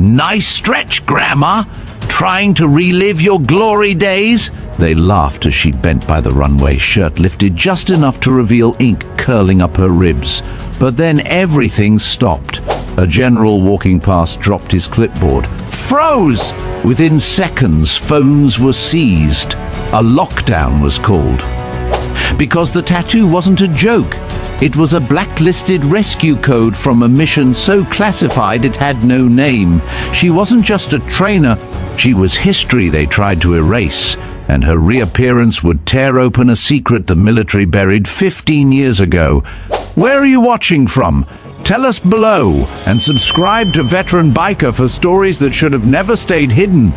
Nice stretch, Grandma. Trying to relive your glory days? They laughed as she bent by the runway, shirt lifted just enough to reveal ink curling up her ribs. But then everything stopped. A general walking past dropped his clipboard. Froze! Within seconds, phones were seized. A lockdown was called. Because the tattoo wasn't a joke. It was a blacklisted rescue code from a mission so classified it had no name. She wasn't just a trainer, she was history they tried to erase, and her reappearance would tear open a secret the military buried 15 years ago. Where are you watching from? Tell us below, and subscribe to Veteran Biker for stories that should have never stayed hidden.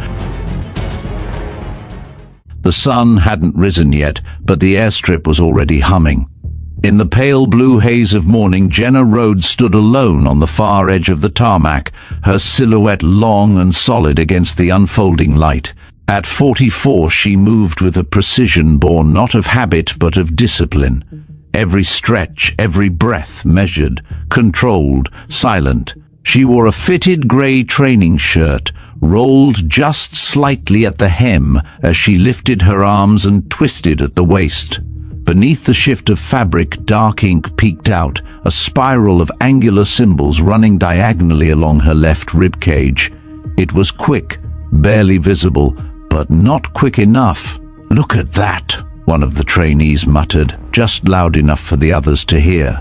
The sun hadn't risen yet, but the airstrip was already humming. In the pale blue haze of morning, Jenna Rhodes stood alone on the far edge of the tarmac, her silhouette long and solid against the unfolding light. At 44, she moved with a precision born not of habit but of discipline. Every stretch, every breath measured, controlled, silent. She wore a fitted grey training shirt, rolled just slightly at the hem as she lifted her arms and twisted at the waist. Beneath the shift of fabric, dark ink peeked out, a spiral of angular symbols running diagonally along her left ribcage. It was quick, barely visible, but not quick enough. "Look at that," one of the trainees muttered, just loud enough for the others to hear.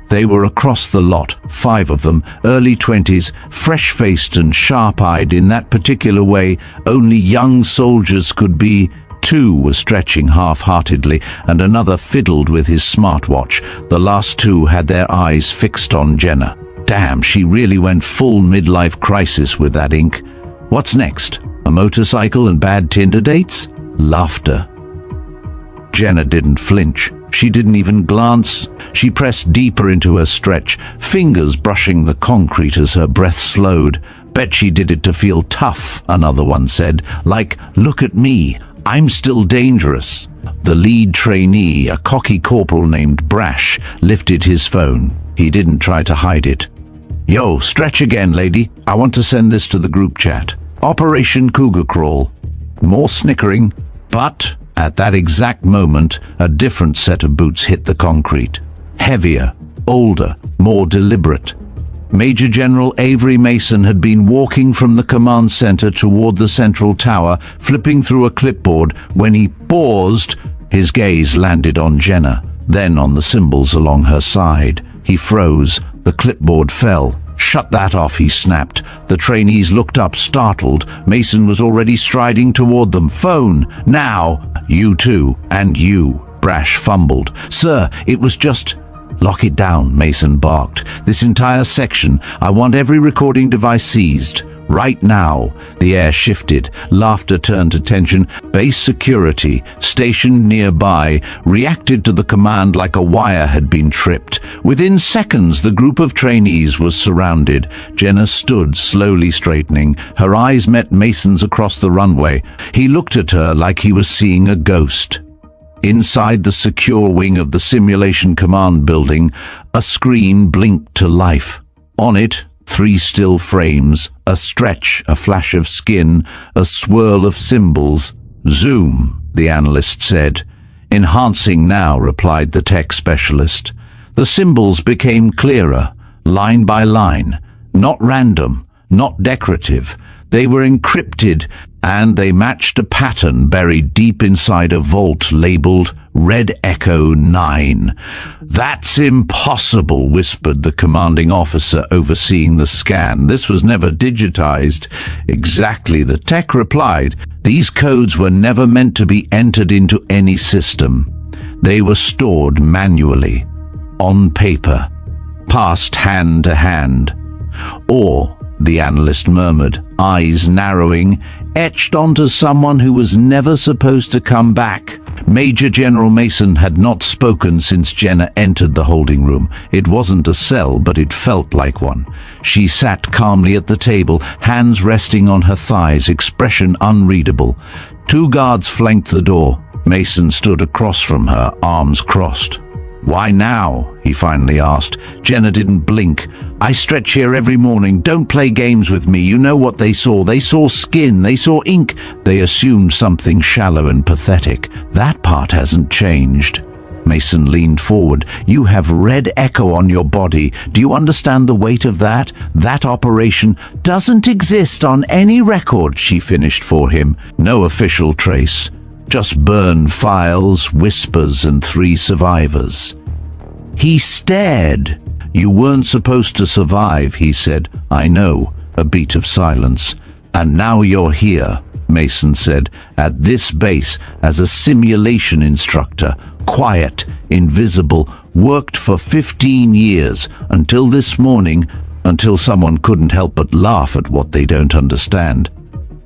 They were across the lot, 5 of them, early 20s, fresh-faced and sharp-eyed in that particular way only young soldiers could be. 2 were stretching half-heartedly, and another fiddled with his smartwatch. The last 2 had their eyes fixed on Jenna. Damn, she really went full midlife crisis with that ink. What's next? A motorcycle and bad Tinder dates? Laughter. Jenna didn't flinch. She didn't even glance. She pressed deeper into her stretch, fingers brushing the concrete as her breath slowed. "Bet she did it to feel tough," another one said. "Like, look at me. I'm still dangerous." The lead trainee, a cocky corporal named Brash, lifted his phone. He didn't try to hide it. "Yo, stretch again, lady. I want to send this to the group chat. Operation Cougar Crawl." More snickering, but at that exact moment, a different set of boots hit the concrete. Heavier, older, more deliberate. Major General Avery Mason had been walking from the command center toward the central tower, flipping through a clipboard. When he paused, his gaze landed on Jenna, then on the symbols along her side. He froze. The clipboard fell. "Shut that off," he snapped. The trainees looked up, startled. Mason was already striding toward them. "Phone, now!" "You too, and you," Brash fumbled. "Sir, it was just—" "Lock it down," Mason barked. "This entire section. I want every recording device seized. Right now." The air shifted. Laughter turned to tension. Base security, stationed nearby, reacted to the command like a wire had been tripped. Within seconds, the group of trainees was surrounded. Jenna stood, slowly straightening. Her eyes met Mason's across the runway. He looked at her like he was seeing a ghost. Inside the secure wing of the simulation command building, a screen blinked to life. On it, 3 still frames, a stretch, a flash of skin, a swirl of symbols. "Zoom," the analyst said. "Enhancing now," replied the tech specialist. The symbols became clearer, line by line, not random, not decorative. They were encrypted, and they matched a pattern buried deep inside a vault labeled Red Echo 9. "That's impossible," whispered the commanding officer overseeing the scan. "This was never digitized." "Exactly," the tech replied. "These codes were never meant to be entered into any system. They were stored manually, on paper, passed hand to hand. Or," the analyst murmured, eyes narrowing, "etched onto someone who was never supposed to come back." Major General Mason had not spoken since Jenna entered the holding room. It wasn't a cell, but it felt like one. She sat calmly at the table, hands resting on her thighs, expression unreadable. 2 guards flanked the door. Mason stood across from her, arms crossed. "Why now?" he finally asked. Jenna didn't blink. "I stretch here every morning. Don't play games with me. You know what they saw. They saw skin. They saw ink. They assumed something shallow and pathetic. That part hasn't changed." Mason leaned forward. "You have red echo on your body. Do you understand the weight of that? That operation doesn't exist on any record," she finished for him. "No official trace. Just burned files, whispers, and 3 survivors." He stared. "You weren't supposed to survive," he said. "I know." A beat of silence. "And now you're here," Mason said, "at this base as a simulation instructor. Quiet, invisible, worked for 15 years, until this morning, until someone couldn't help but laugh at what they don't understand."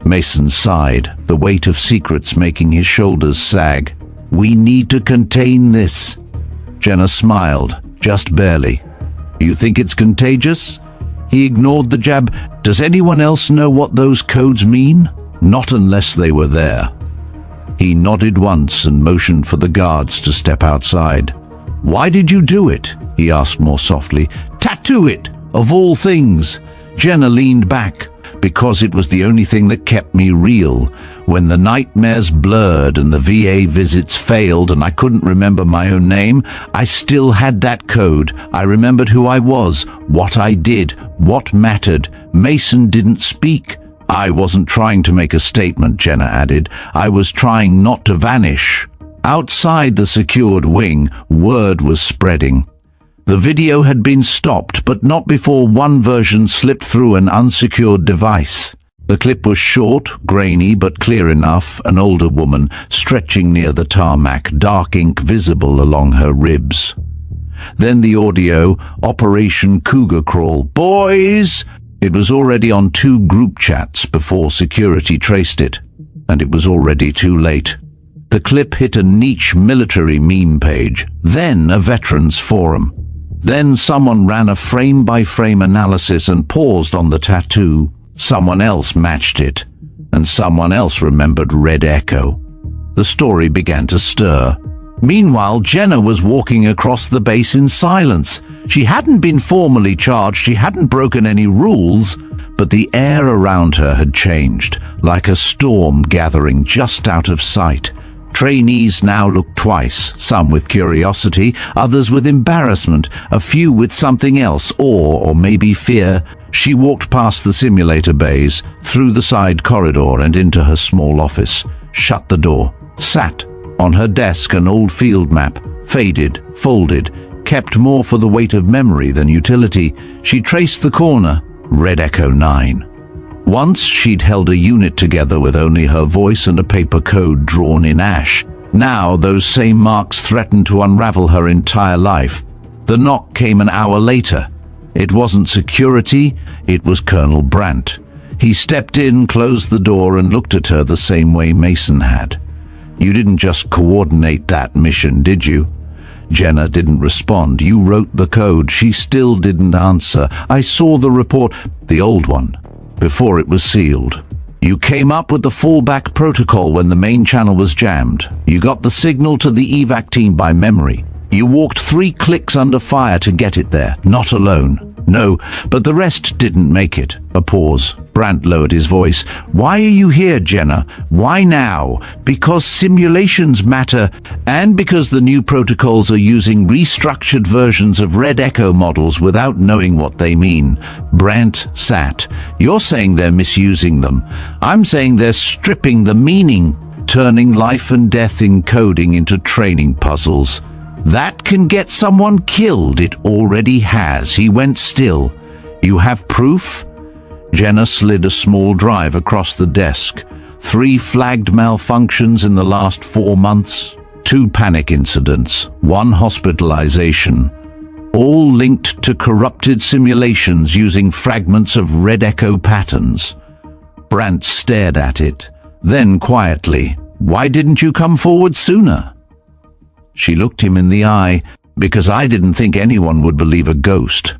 Mason sighed, the weight of secrets making his shoulders sag. "We need to contain this." Jenna smiled, just barely. "You think it's contagious?" He ignored the jab. "Does anyone else know what those codes mean?" "Not unless they were there." He nodded once and motioned for the guards to step outside. "Why did you do it?" he asked more softly. "Tattoo it, of all things." Jenna leaned back. "Because it was the only thing that kept me real. When the nightmares blurred and the VA visits failed and I couldn't remember my own name, I still had that code. I remembered who I was, what I did, what mattered." Mason didn't speak. "I wasn't trying to make a statement," Jenna added. "I was trying not to vanish." Outside the secured wing, word was spreading. The video had been stopped, but not before one version slipped through an unsecured device. The clip was short, grainy, but clear enough. An older woman, stretching near the tarmac, dark ink visible along her ribs. Then the audio, Operation Cougar Crawl. "Boys!" It was already on 2 group chats before security traced it, and it was already too late. The clip hit a niche military meme page, then a veterans forum. Then someone ran a frame-by-frame analysis and paused on the tattoo. Someone else matched it, and someone else remembered red echo. The story began to stir. Meanwhile, Jenna was walking across the base in silence. She hadn't been formally charged, she hadn't broken any rules, but the air around her had changed, like a storm gathering just out of sight. Trainees now looked twice, some with curiosity, others with embarrassment, a few with something else, awe or maybe fear. She walked past the simulator bays, through the side corridor and into her small office, shut the door, sat. On her desk an old field map, faded, folded, kept more for the weight of memory than utility. She traced the corner, Red Echo 9. Once she'd held a unit together with only her voice and a paper code drawn in ash. Now those same marks threatened to unravel her entire life. The knock came an hour later. It wasn't security, it was Colonel Brandt. He stepped in, closed the door and looked at her the same way Mason had. "You didn't just coordinate that mission, did you?" Jenna didn't respond. "You wrote the code." She still didn't answer. "I saw the report, the old one, before it was sealed. You came up with the fallback protocol when the main channel was jammed. You got the signal to the evac team by memory. You walked 3 clicks under fire to get it there, not alone. No, but the rest didn't make it." A pause. Brandt lowered his voice. "Why are you here, Jenna? Why now? Because simulations matter, and because the new protocols are using restructured versions of Red Echo models without knowing what they mean." Brandt sat. "You're saying they're misusing them. I'm saying they're stripping the meaning, turning life and death encoding into training puzzles. That can get someone killed. It already has." He went still. "You have proof?" Jenna slid a small drive across the desk. 3 flagged malfunctions in the last 4 months. 2 panic incidents. 1 hospitalization. All linked to corrupted simulations using fragments of Red Echo patterns. Brandt stared at it. Then quietly, "Why didn't you come forward sooner?" She looked him in the eye. "Because I didn't think anyone would believe a ghost."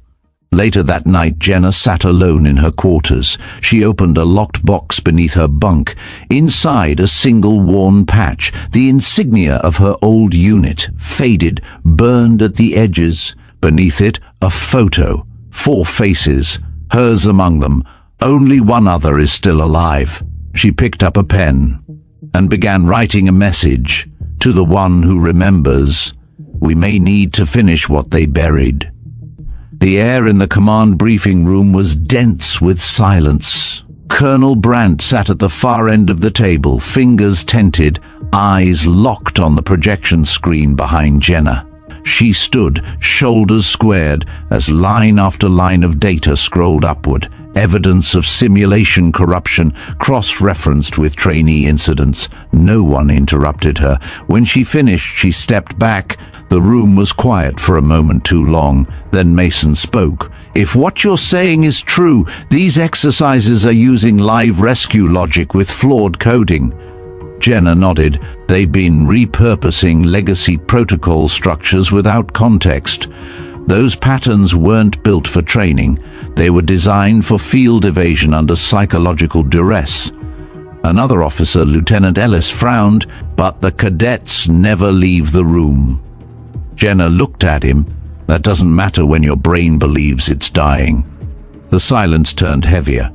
Later that night, Jenna sat alone in her quarters. She opened a locked box beneath her bunk. Inside, a single worn patch, the insignia of her old unit, faded, burned at the edges. Beneath it, a photo, 4 faces, hers among them. Only one other is still alive. She picked up a pen and began writing a message to the one who remembers. We may need to finish what they buried. The air in the command briefing room was dense with silence. Colonel Brandt sat at the far end of the table, fingers tented, eyes locked on the projection screen behind Jenna. She stood, shoulders squared, as line after line of data scrolled upward, evidence of simulation corruption, cross-referenced with trainee incidents. No one interrupted her. When she finished, she stepped back. The room was quiet for a moment too long. Then Mason spoke. If what you're saying is true, these exercises are using live rescue logic with flawed coding. Jenna nodded. They've been repurposing legacy protocol structures without context. Those patterns weren't built for training. They were designed for field evasion under psychological duress. Another officer, Lieutenant Ellis, frowned, but the cadets never leave the room. Jenna looked at him. That doesn't matter when your brain believes it's dying. The silence turned heavier.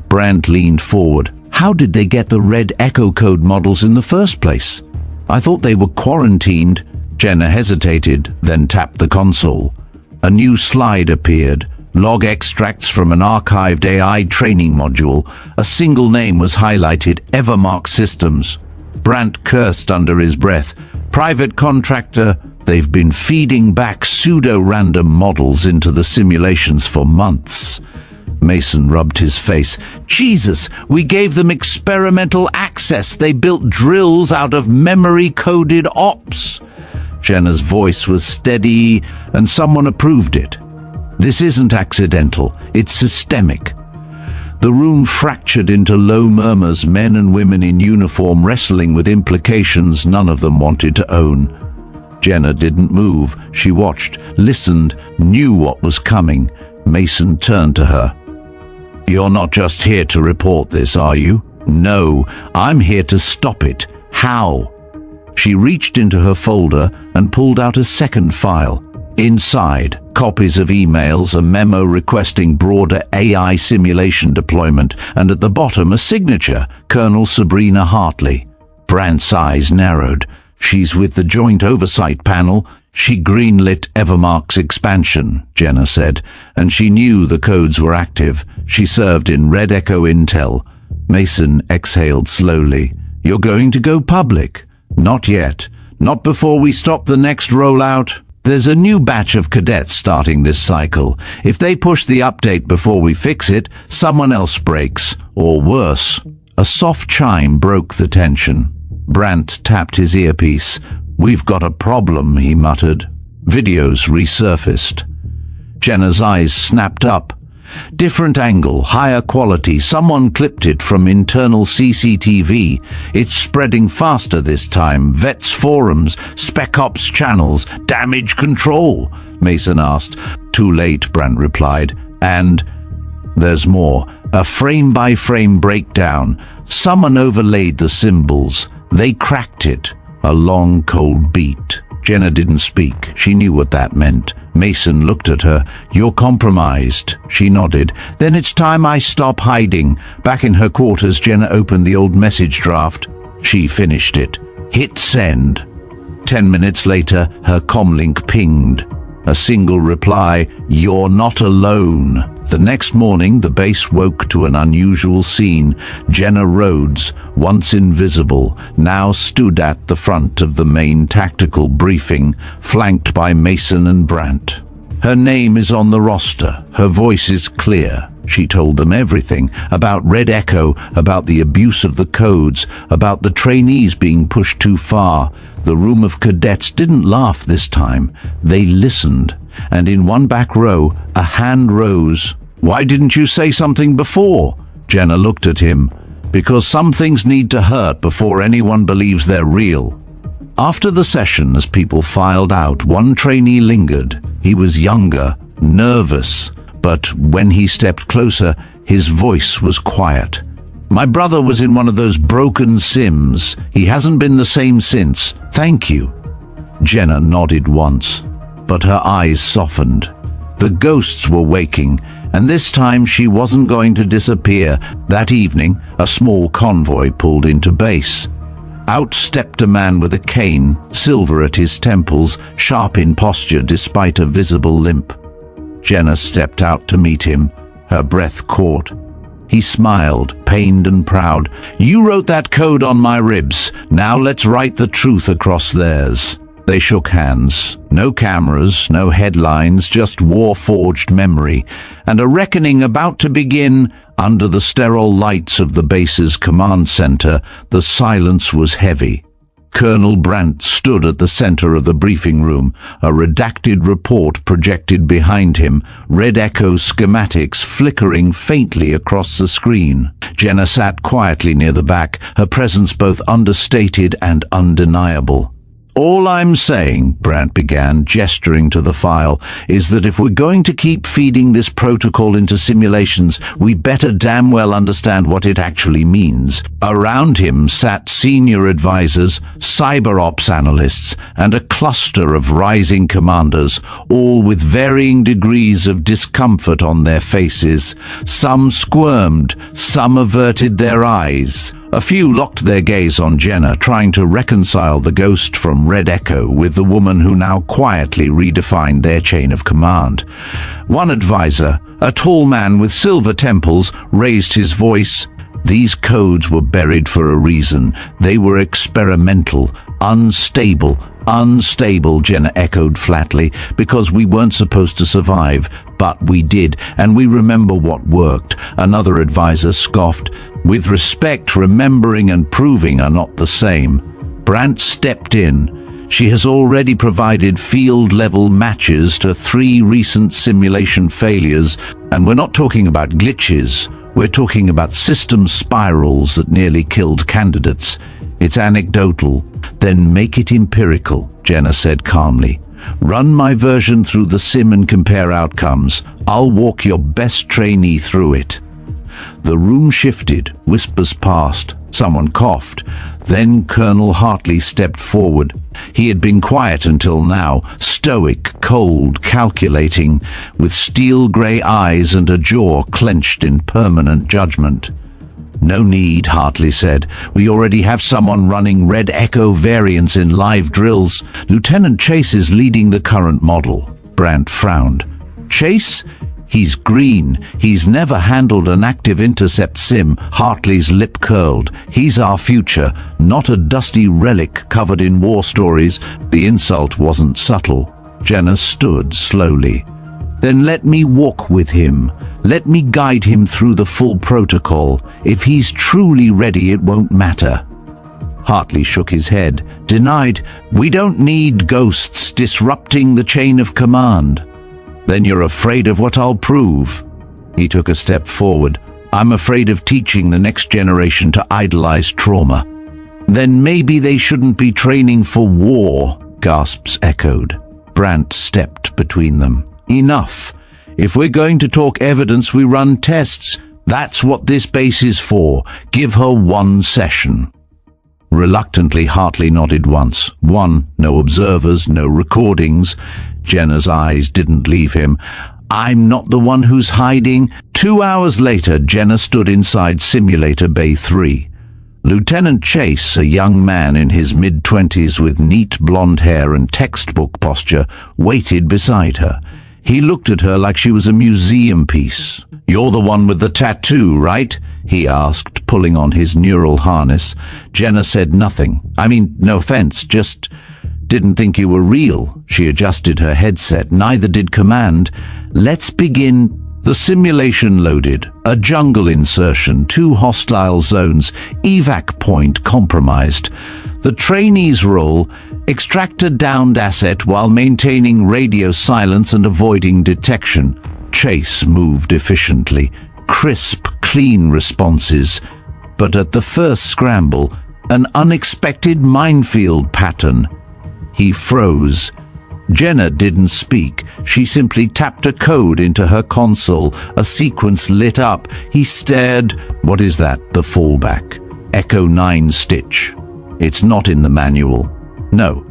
Brandt leaned forward. How did they get the red echo code models in the first place? I thought they were quarantined. Jenna hesitated, then tapped the console. A new slide appeared. Log extracts from an archived AI training module. A single name was highlighted, Evermark Systems. Brandt cursed under his breath. Private contractor. They've been feeding back pseudo-random models into the simulations for months. Mason rubbed his face. Jesus, we gave them experimental access. They built drills out of memory-coded ops. Jenna's voice was steady, and someone approved it. This isn't accidental. It's systemic. The room fractured into low murmurs, men and women in uniform wrestling with implications none of them wanted to own. Jenna didn't move. She watched, listened, knew what was coming. Mason turned to her. You're not just here to report this, are you? No, I'm here to stop it. How? She reached into her folder and pulled out a second file. Inside, copies of emails, a memo requesting broader AI simulation deployment, and at the bottom a signature, Colonel Sabrina Hartley. Brandt's eyes narrowed. She's with the Joint Oversight Panel. She greenlit Evermark's expansion, Jenna said, and she knew the codes were active. She served in Red Echo Intel. Mason exhaled slowly. You're going to go public? Not yet. Not before we stop the next rollout. There's a new batch of cadets starting this cycle. If they push the update before we fix it, someone else breaks, or worse. A soft chime broke the tension. Brandt tapped his earpiece. We've got a problem, he muttered. Videos resurfaced. Jenna's eyes snapped up. Different angle, higher quality. Someone clipped it from internal CCTV. It's spreading faster this time. Vets forums, Spec Ops channels, damage control, Mason asked. Too late, Brandt replied. And there's more. A frame-by-frame breakdown. Someone overlaid the symbols. They cracked it. A long, cold beat. Jenna didn't speak. She knew what that meant. Mason looked at her. You're compromised. She nodded. Then it's time I stop hiding. Back in her quarters, Jenna opened the old message draft. She finished it. Hit send. 10 minutes later, her comlink pinged. A single reply, you're not alone. The next morning, the base woke to an unusual scene. Jenna Rhodes, once invisible, now stood at the front of the main tactical briefing, flanked by Mason and Brandt. Her name is on the roster. Her voice is clear. She told them everything about Red Echo, about the abuse of the codes, about the trainees being pushed too far. The room of cadets didn't laugh this time. They listened, and in one back row, a hand rose. Why didn't you say something before? Jenna looked at him. Because some things need to hurt before anyone believes they're real. After the session, as people filed out, one trainee lingered. He was younger, nervous, but when he stepped closer, his voice was quiet. "My brother was in one of those broken sims. He hasn't been the same since. Thank you." Jenna nodded once, but her eyes softened. The ghosts were waking, and this time she wasn't going to disappear. That evening, a small convoy pulled into base. Out stepped a man with a cane, silver at his temples, sharp in posture despite a visible limp. Jenna stepped out to meet him, her breath caught. He smiled, pained and proud. "You wrote that code on my ribs. Now let's write the truth across theirs." They shook hands. No cameras, no headlines, just war-forged memory, and a reckoning about to begin. Under the sterile lights of the base's command center, the silence was heavy. Colonel Brandt stood at the center of the briefing room, a redacted report projected behind him, Red Echo schematics flickering faintly across the screen. Jenna sat quietly near the back, her presence both understated and undeniable. "All I'm saying," Brandt began, gesturing to the file, "is that if we're going to keep feeding this protocol into simulations, we better damn well understand what it actually means." Around him sat senior advisors, cyber ops analysts, and a cluster of rising commanders, all with varying degrees of discomfort on their faces. Some squirmed, some averted their eyes. A few locked their gaze on Jenna, trying to reconcile the ghost from Red Echo with the woman who now quietly redefined their chain of command. One advisor, a tall man with silver temples, raised his voice. "These codes were buried for a reason. They were experimental, unstable, Jenna echoed flatly, "because we weren't supposed to survive. But we did, and we remember what worked." Another advisor scoffed. "With respect, remembering and proving are not the same." Brandt stepped in. "She has already provided field-level matches to 3 recent simulation failures, and we're not talking about glitches. We're talking about system spirals that nearly killed candidates. It's anecdotal." "Then make it empirical," Jenna said calmly. "Run my version through the sim and compare outcomes. I'll walk your best trainee through it." The room shifted, whispers passed, someone coughed. Then Colonel Hartley stepped forward. He had been quiet until now, stoic, cold, calculating, with steel-grey eyes and a jaw clenched in permanent judgment. "No need," Hartley said. "We already have someone running Red Echo variants in live drills. Lieutenant Chase is leading the current model." Brandt frowned. "Chase? He's green. He's never handled an active intercept sim." Hartley's lip curled. "He's our future, not a dusty relic covered in war stories." The insult wasn't subtle. Jenna stood slowly. "Then let me walk with him. Let me guide him through the full protocol. If he's truly ready, it won't matter." Hartley shook his head. "Denied. We don't need ghosts disrupting the chain of command." "Then you're afraid of what I'll prove." He took a step forward. "I'm afraid of teaching the next generation to idolize trauma." "Then maybe they shouldn't be training for war," gasps echoed. Brandt stepped between them. "Enough. If we're going to talk evidence, we run tests. That's what this base is for. Give her 1 session." Reluctantly, Hartley nodded once. 1, no observers, no recordings. Jenna's eyes didn't leave him. "I'm not the one who's hiding." 2 hours later, Jenna stood inside Simulator Bay 3. Lieutenant Chase, a young man in his mid-20s with neat blonde hair and textbook posture, waited beside her. He looked at her like she was a museum piece. "You're the one with the tattoo, right?" he asked, pulling on his neural harness. Jenna said nothing. No offense, just didn't think you were real." She adjusted her headset. "Neither did Command. Let's begin." The simulation loaded. A jungle insertion, 2 hostile zones, evac point compromised. The trainee's role: extract a downed asset while maintaining radio silence and avoiding detection. Chase moved efficiently. Crisp, clean responses. But at the first scramble, an unexpected minefield pattern. He froze. Jenna didn't speak. She simply tapped a code into her console. A sequence lit up. He stared. What is that? The fallback. Echo 9 stitch. It's not in the manual. No,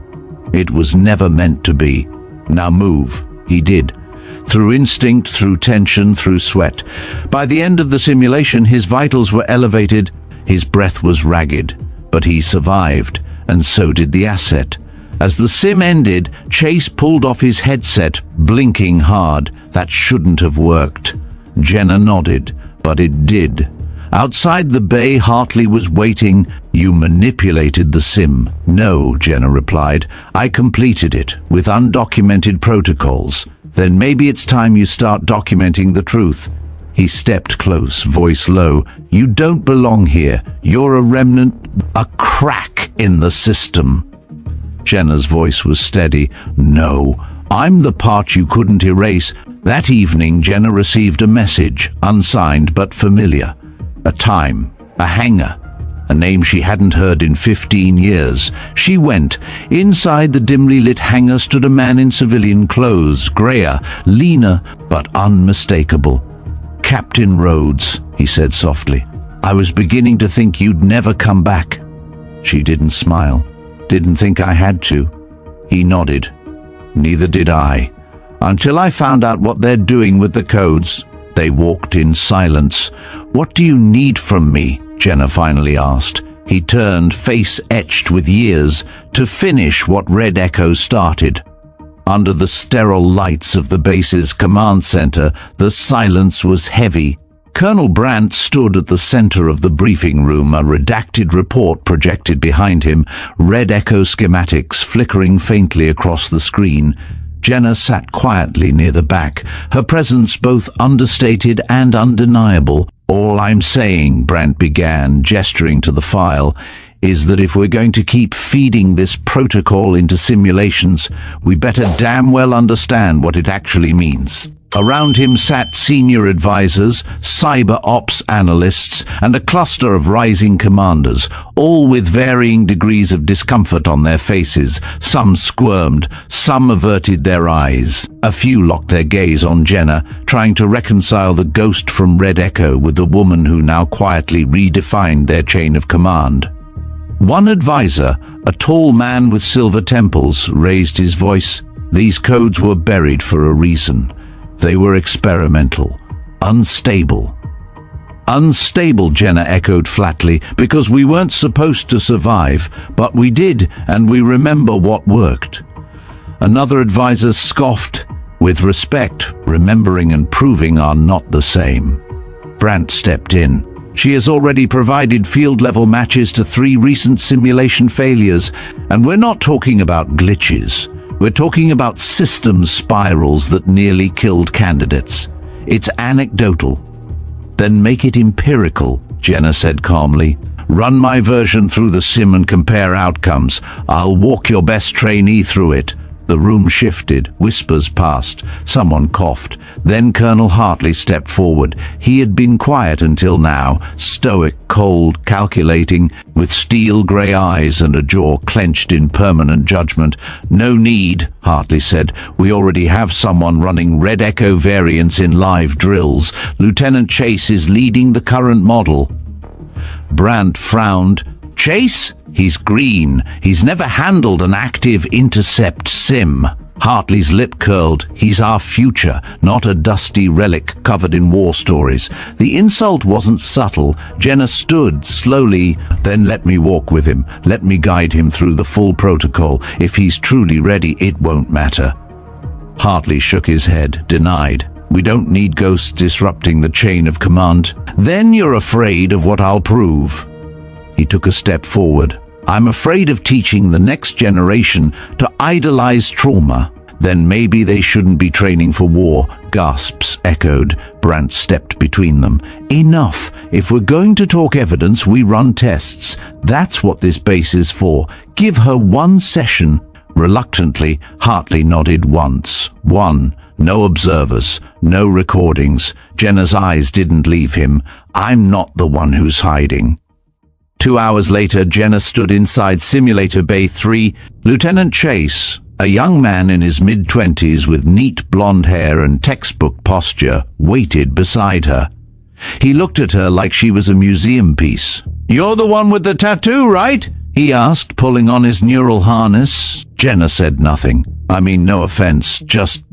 it was never meant to be. Now move. He did. Through instinct, through tension, through sweat. By the end of the simulation, his vitals were elevated. His breath was ragged. But he survived, and so did the asset. As the sim ended, Chase pulled off his headset, blinking hard. That shouldn't have worked. Jenna nodded, but it did. Outside the bay, Hartley was waiting. You manipulated the sim. No, Jenna replied. I completed it, with undocumented protocols. Then maybe it's time you start documenting the truth. He stepped close, voice low. You don't belong here. You're a remnant, a crack in the system. Jenna's voice was steady. No, I'm the part you couldn't erase. That evening, Jenna received a message, unsigned but familiar. A time, a hangar, a name she hadn't heard in 15 years. She went. Inside the dimly lit hangar stood a man in civilian clothes, grayer, leaner, but unmistakable. Captain Rhodes, he said softly. I was beginning to think you'd never come back. She didn't smile. Didn't think I had to. He nodded. Neither did I. Until I found out what they're doing with the codes. They walked in silence. What do you need from me? Jenna finally asked. He turned, face etched with years, to finish what Red Echo started. Under the sterile lights of the base's command center, the silence was heavy. Colonel Brandt stood at the center of the briefing room, a redacted report projected behind him, Red Echo schematics flickering faintly across the screen. Jenna sat quietly near the back, her presence both understated and undeniable. All I'm saying, Brandt began, gesturing to the file, is that if we're going to keep feeding this protocol into simulations, we better damn well understand what it actually means. Around him sat senior advisors, cyber ops analysts, and a cluster of rising commanders, all with varying degrees of discomfort on their faces. Some squirmed, some averted their eyes. A few locked their gaze on Jenna, trying to reconcile the ghost from Red Echo with the woman who now quietly redefined their chain of command. One advisor, a tall man with silver temples, raised his voice. These codes were buried for a reason. They were experimental, unstable. Unstable, Jenna echoed flatly, because we weren't supposed to survive, but we did, and we remember what worked. Another advisor scoffed. With respect, remembering and proving are not the same. Brandt stepped in. She has already provided field-level matches to 3 recent simulation failures, and we're not talking about glitches. We're talking about system spirals that nearly killed candidates. It's anecdotal. Then make it empirical, Jenna said calmly. Run my version through the sim and compare outcomes. I'll walk your best trainee through it. The room shifted, whispers passed, someone coughed. Then Colonel Hartley stepped forward. He had been quiet until now, stoic, cold, calculating, with steel-grey eyes and a jaw clenched in permanent judgment. No need, Hartley said. We already have someone running Red Echo variants in live drills. Lieutenant Chase is leading the current model. Brandt frowned. Chase? He's green. He's never handled an active intercept sim. Hartley's lip curled. He's our future, not a dusty relic covered in war stories. The insult wasn't subtle. Jenna stood slowly. Then let me walk with him. Let me guide him through the full protocol. If he's truly ready, it won't matter. Hartley shook his head, denied. We don't need ghosts disrupting the chain of command. Then you're afraid of what I'll prove. He took a step forward. I'm afraid of teaching the next generation to idolize trauma. Then maybe they shouldn't be training for war, gasps echoed. Brandt stepped between them. Enough. If we're going to talk evidence, we run tests. That's what this base is for. Give her 1 session. Reluctantly, Hartley nodded once. 1. No observers, no recordings. Jenna's eyes didn't leave him. I'm not the one who's hiding. 2 hours later, Jenna stood inside Simulator Bay 3. Lieutenant Chase, A young man in his mid-twenties with neat blonde hair and textbook posture waited beside her. He looked at her like she was a museum piece. "You're the one with the tattoo, right?" he asked, pulling on his neural harness. Jenna said nothing. "I mean, no offense, just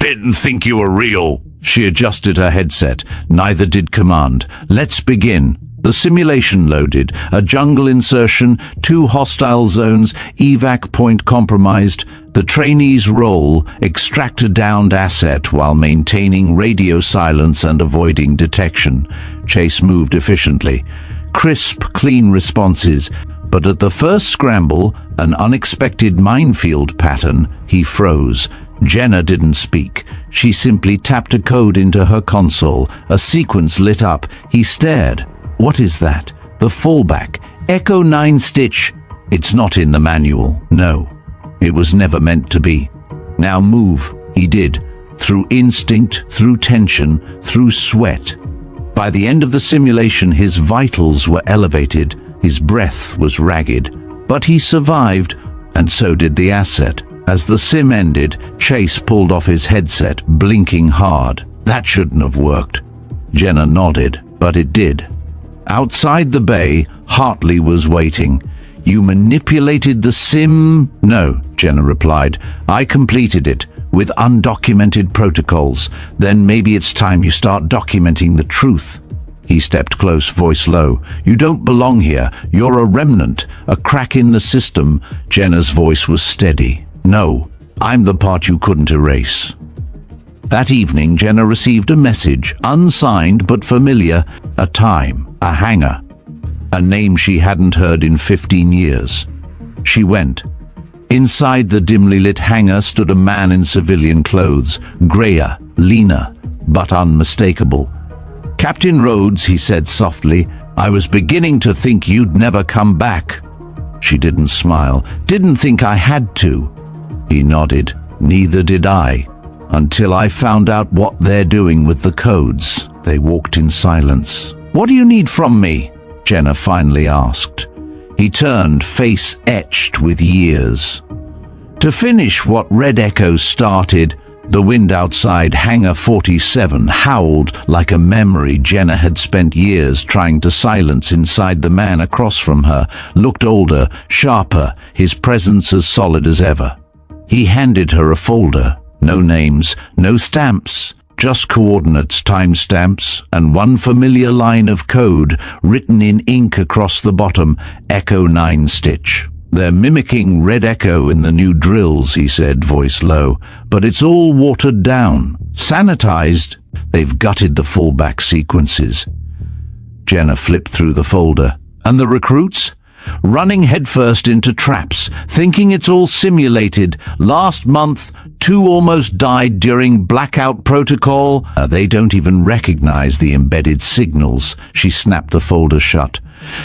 didn't think you were real." She adjusted her headset. Neither did Command. "Let's begin." The simulation loaded. A jungle insertion, 2 hostile zones, evac point compromised. The trainees' role: extract a downed asset while maintaining radio silence and avoiding detection. Chase moved efficiently. Crisp, clean responses. But at the first scramble, an unexpected minefield pattern, he froze. Jenna didn't speak. She simply tapped a code into her console. A sequence lit up. He stared. "What is that?" "The fallback. Echo 9 stitch." "It's not in the manual." "No. It was never meant to be." "Now move." He did. Through instinct, through tension, through sweat. By the end of the simulation, his vitals were elevated. His breath was ragged. But he survived, and so did the asset. As the sim ended, Chase pulled off his headset, blinking hard. "That shouldn't have worked." Jenna nodded, but it did. Outside the bay, Hartley was waiting. "You manipulated the sim?" "No," Jenna replied. "I completed it, with undocumented protocols. Then maybe it's time you start documenting the truth." He stepped close, voice low. "You don't belong here. You're a remnant, a crack in the system." Jenna's voice was steady. "No, I'm the part you couldn't erase." That evening, Jenna received a message, unsigned but familiar. A time, a hangar, a name she hadn't heard in 15 years. She went. Inside the dimly lit hangar stood a man in civilian clothes, grayer, leaner, but unmistakable. "Captain Rhodes," he said softly, "I was beginning to think you'd never come back." She didn't smile. "Didn't think I had to." He nodded. "Neither did I. Until I found out what they're doing with the codes." They walked in silence. "What do you need from me?" Jenna finally asked. He turned, face etched with years. "To finish what Red Echo started." The wind outside Hangar 47 howled like a memory Jenna had spent years trying to silence inside. The man across from her looked older, sharper, his presence as solid as ever. He handed her a folder. No names, no stamps, just coordinates, timestamps, and one familiar line of code written in ink across the bottom: Echo 9 stitch. "They're mimicking Red Echo in the new drills," he said, voice low, "but it's all watered down, sanitized. They've gutted the fallback sequences." Jenna flipped through the folder. "And the recruits? Running headfirst into traps, thinking it's all simulated. Last month, 2 almost died during blackout protocol. They don't even recognize the embedded signals." She snapped the folder shut.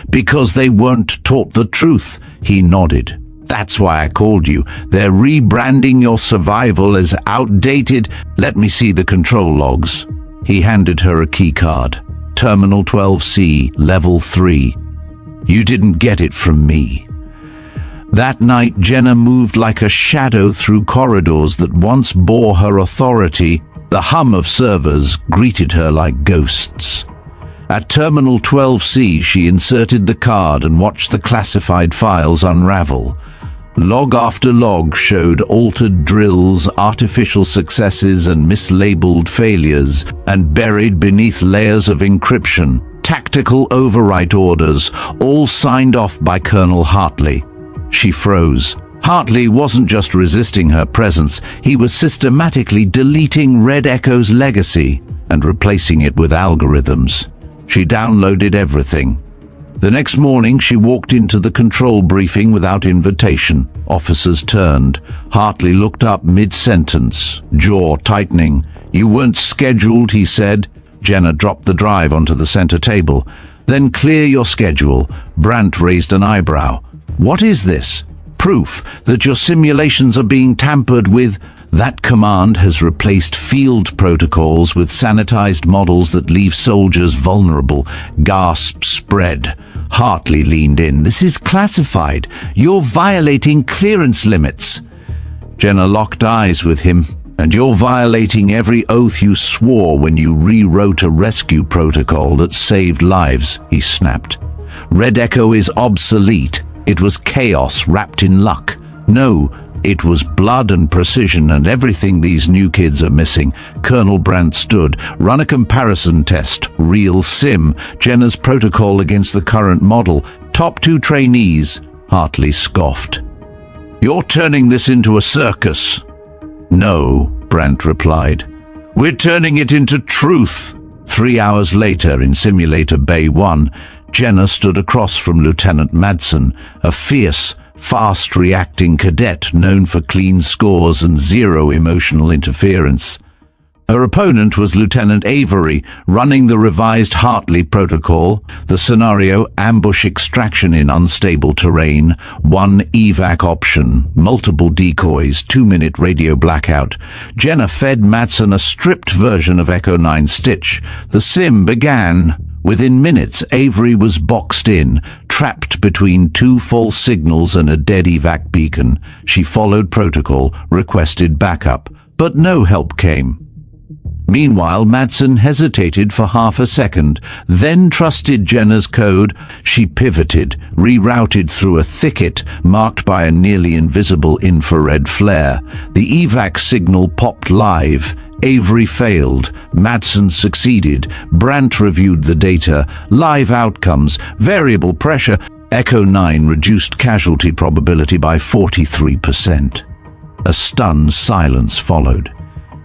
"Because they weren't taught the truth." He nodded. "That's why I called you. They're rebranding your survival as outdated. Let me see the control logs." He handed her a key card. "Terminal 12C, Level 3. You didn't get it from me." That night, Jenna moved like a shadow through corridors that once bore her authority. The hum of servers greeted her like ghosts. At Terminal 12C, she inserted the card and watched the classified files unravel. Log after log showed altered drills, artificial successes, and mislabeled failures, and buried beneath layers of encryption, tactical overwrite orders, all signed off by Colonel Hartley. She froze. Hartley wasn't just resisting her presence, he was systematically deleting Red Echo's legacy and replacing it with algorithms. She downloaded everything. The next morning, she walked into the control briefing without invitation. Officers turned. Hartley looked up mid-sentence, jaw tightening. "You weren't scheduled," he said. Jenna dropped the drive onto the center table. "Then clear your schedule." Brandt raised an eyebrow. "What is this? Proof that your simulations are being tampered with?" "That command has replaced field protocols with sanitized models that leave soldiers vulnerable." Gasps spread. Hartley leaned in. "This is classified. You're violating clearance limits." Jenna locked eyes with him. "And you're violating every oath you swore when you rewrote a rescue protocol that saved lives," he snapped. "Red Echo is obsolete. It was chaos wrapped in luck. No, it was blood and precision and everything these new kids are missing." Colonel Brandt stood. "Run a comparison test. Real sim. Jenna's protocol against the current model. Top 2 trainees." Hartley scoffed. "You're turning this into a circus." "No," Brandt replied. "We're turning it into truth." 3 hours later, in Simulator Bay 1, Jenna stood across from Lieutenant Madsen, a fierce, fast-reacting cadet known for clean scores and zero emotional interference. Her opponent was Lieutenant Avery, running the revised Hartley protocol, the scenario ambush extraction in unstable terrain, 1 evac option, multiple decoys, 2-minute radio blackout. Jenna fed Madsen a stripped version of Echo 9 Stitch. The sim began. Within minutes, Avery was boxed in, trapped between 2 false signals and a dead evac beacon. She followed protocol, requested backup, but no help came. Meanwhile, Madsen hesitated for half a second, then trusted Jenna's code. She pivoted, rerouted through a thicket marked by a nearly invisible infrared flare. The evac signal popped live. Avery failed. Madsen succeeded. Brandt reviewed the data. Live outcomes, variable pressure. Echo 9 reduced casualty probability by 43%. A stunned silence followed.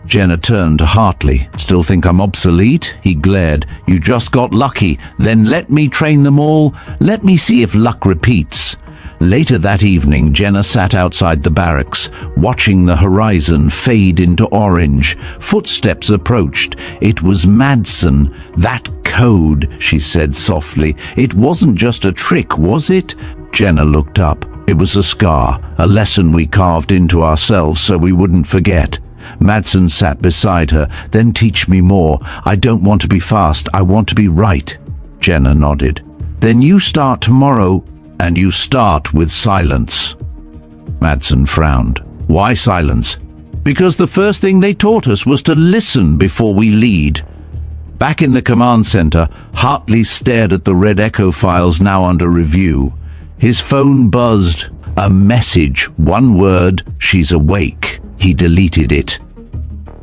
Jenna turned to Hartley. "Still think I'm obsolete?" He glared. "You just got lucky. Then let me train them all. Let me see if luck repeats." Later that evening, Jenna sat outside the barracks, watching the horizon fade into orange. Footsteps approached. It was Madsen. "That code," she said softly. "It wasn't just a trick, was it?" Jenna looked up. It was a scar, a lesson we carved into ourselves so we wouldn't forget. Madsen sat beside her. "Then teach me more. I don't want to be fast. I want to be right." Jenna nodded. "Then you start tomorrow, and you start with silence." Madsen frowned. "Why silence?" "Because the first thing they taught us was to listen before we lead." Back in the command center, Hartley stared at the Red Echo files now under review. His phone buzzed. A message, 1 word, "She's awake." He deleted it.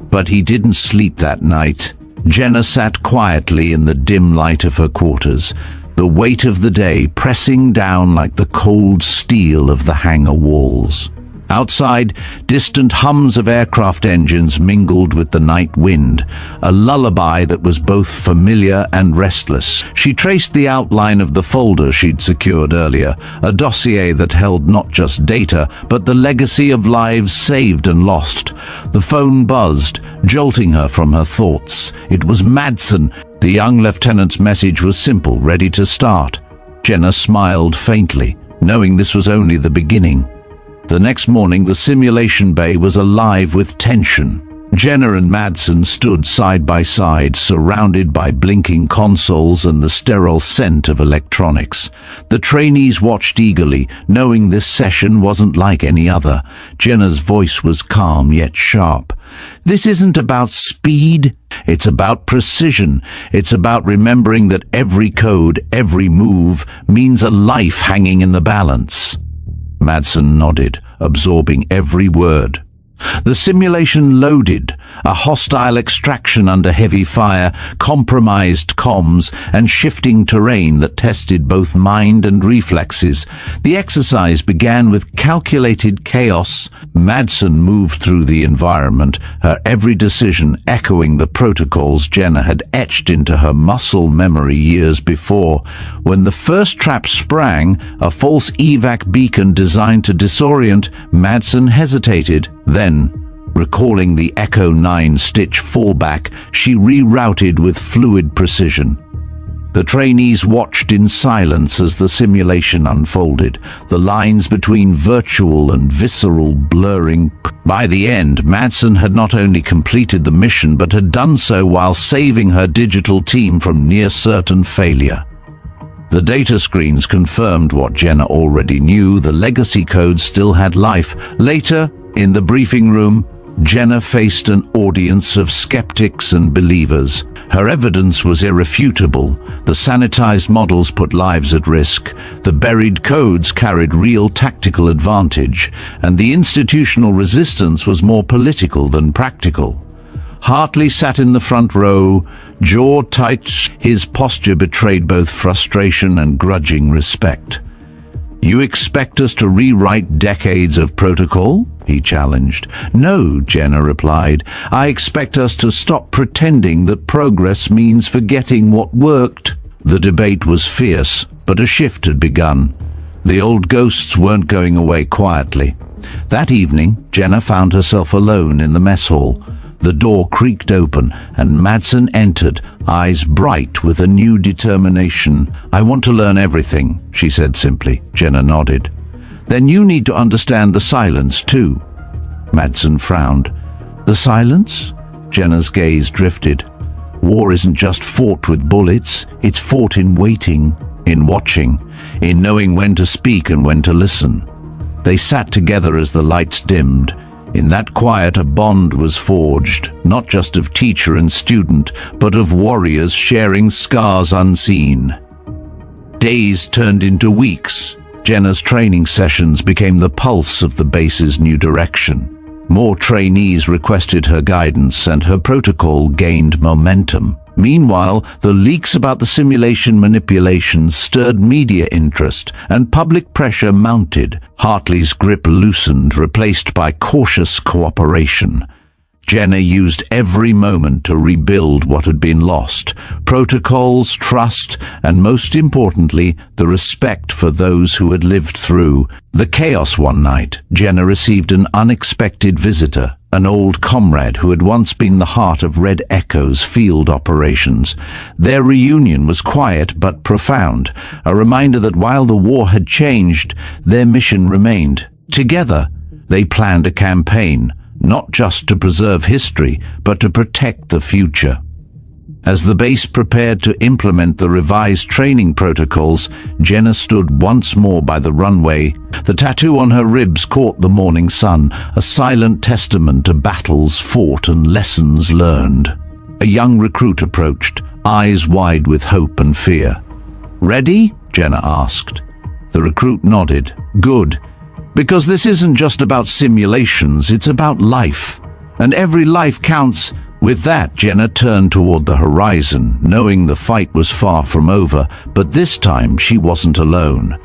But he didn't sleep that night. Jenna sat quietly in the dim light of her quarters, the weight of the day pressing down like the cold steel of the hangar walls. Outside, distant hums of aircraft engines mingled with the night wind, a lullaby that was both familiar and restless. She traced the outline of the folder she'd secured earlier, a dossier that held not just data, but the legacy of lives saved and lost. The phone buzzed, jolting her from her thoughts. It was Madsen. The young lieutenant's message was simple, ready to start. Jenna smiled faintly, knowing this was only the beginning. The next morning, the simulation bay was alive with tension. Jenna and Madsen stood side by side, surrounded by blinking consoles and the sterile scent of electronics. The trainees watched eagerly, knowing this session wasn't like any other. Jenna's voice was calm yet sharp. "This isn't about speed. It's about precision. It's about remembering that every code, every move, means a life hanging in the balance." Madsen nodded, absorbing every word. The simulation loaded, a hostile extraction under heavy fire, compromised comms, and shifting terrain that tested both mind and reflexes. The exercise began with calculated chaos. Madsen moved through the environment, her every decision echoing the protocols Jenna had etched into her muscle memory years before. When the first trap sprang, a false evac beacon designed to disorient, Madsen hesitated. Then, recalling the Echo 9 Stitch fallback, she rerouted with fluid precision. The trainees watched in silence as the simulation unfolded, the lines between virtual and visceral blurring. By the end, Madsen had not only completed the mission but had done so while saving her digital team from near-certain failure. The data screens confirmed what Jenna already knew. The legacy code still had life. Later, In the briefing room, Jenna faced an audience of skeptics and believers. Her evidence was irrefutable. The sanitized models put lives at risk, the buried codes carried real tactical advantage, and the institutional resistance was more political than practical. Hartley sat in the front row, jaw tight. His posture betrayed both frustration and grudging respect. "You expect us to rewrite decades of protocol?" he challenged. "No," Jenna replied. "I expect us to stop pretending that progress means forgetting what worked." The debate was fierce, but a shift had begun. The old ghosts weren't going away quietly. That evening, Jenna found herself alone in the mess hall. The door creaked open, and Madsen entered, eyes bright with a new determination. "I want to learn everything," she said simply. Jenna nodded. "Then you need to understand the silence, too." Madsen frowned. "The silence?" Jenna's gaze drifted. "War isn't just fought with bullets, it's fought in waiting, in watching, in knowing when to speak and when to listen." They sat together as the lights dimmed. In that quiet, a bond was forged, not just of teacher and student, but of warriors sharing scars unseen. Days turned into weeks. Jenna's training sessions became the pulse of the base's new direction. More trainees requested her guidance, and her protocol gained momentum. Meanwhile, the leaks about the simulation manipulations stirred media interest, and public pressure mounted. Hartley's grip loosened, replaced by cautious cooperation. Jenna used every moment to rebuild what had been lost: protocols, trust, and most importantly, the respect for those who had lived through the chaos. One night, Jenna received an unexpected visitor, an old comrade who had once been the heart of Red Echo's field operations. Their reunion was quiet but profound, a reminder that while the war had changed, their mission remained. Together, they planned a campaign, not just to preserve history, but to protect the future. As the base prepared to implement the revised training protocols, Jenna stood once more by the runway. The tattoo on her ribs caught the morning sun, a silent testament to battles fought and lessons learned. A young recruit approached, eyes wide with hope and fear. "Ready?" Jenna asked. The recruit nodded. "Good. Because this isn't just about simulations, it's about life. And every life counts." With that, Jenna turned toward the horizon, knowing the fight was far from over, but this time she wasn't alone.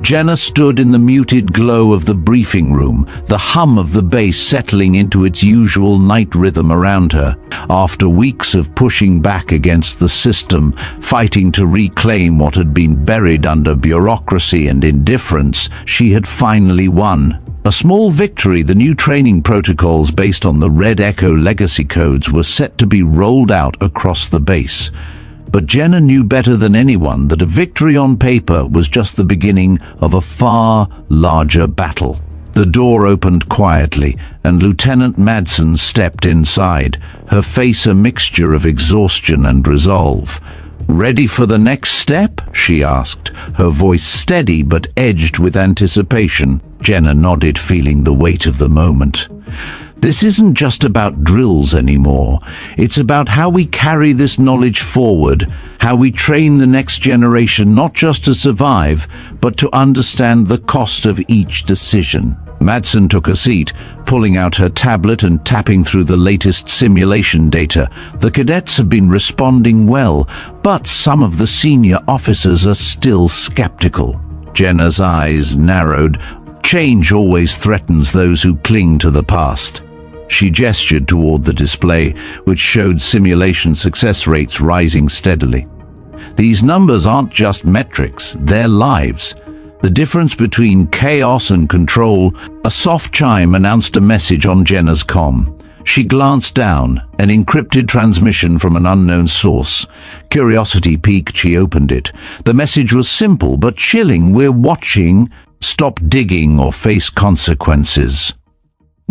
Jenna stood in the muted glow of the briefing room, the hum of the base settling into its usual night rhythm around her. After weeks of pushing back against the system, fighting to reclaim what had been buried under bureaucracy and indifference, she had finally won. A small victory. The new training protocols based on the Red Echo legacy codes were set to be rolled out across the base. But Jenna knew better than anyone that a victory on paper was just the beginning of a far larger battle. The door opened quietly, and Lieutenant Madsen stepped inside, her face a mixture of exhaustion and resolve. "Ready for the next step?" she asked, her voice steady but edged with anticipation. Jenna nodded, feeling the weight of the moment. "This isn't just about drills anymore. It's about how we carry this knowledge forward, how we train the next generation not just to survive, but to understand the cost of each decision." Madsen took a seat, pulling out her tablet and tapping through the latest simulation data. The cadets have been responding well, but some of the senior officers are still skeptical. Jenna's eyes narrowed. Change always threatens those who cling to the past. She gestured toward the display, which showed simulation success rates rising steadily. These numbers aren't just metrics, they're lives. The difference between chaos and control. A soft chime announced a message on Jenna's comm. She glanced down, an encrypted transmission from an unknown source. Curiosity piqued, she opened it. The message was simple but chilling. "We're watching. Stop digging or face consequences."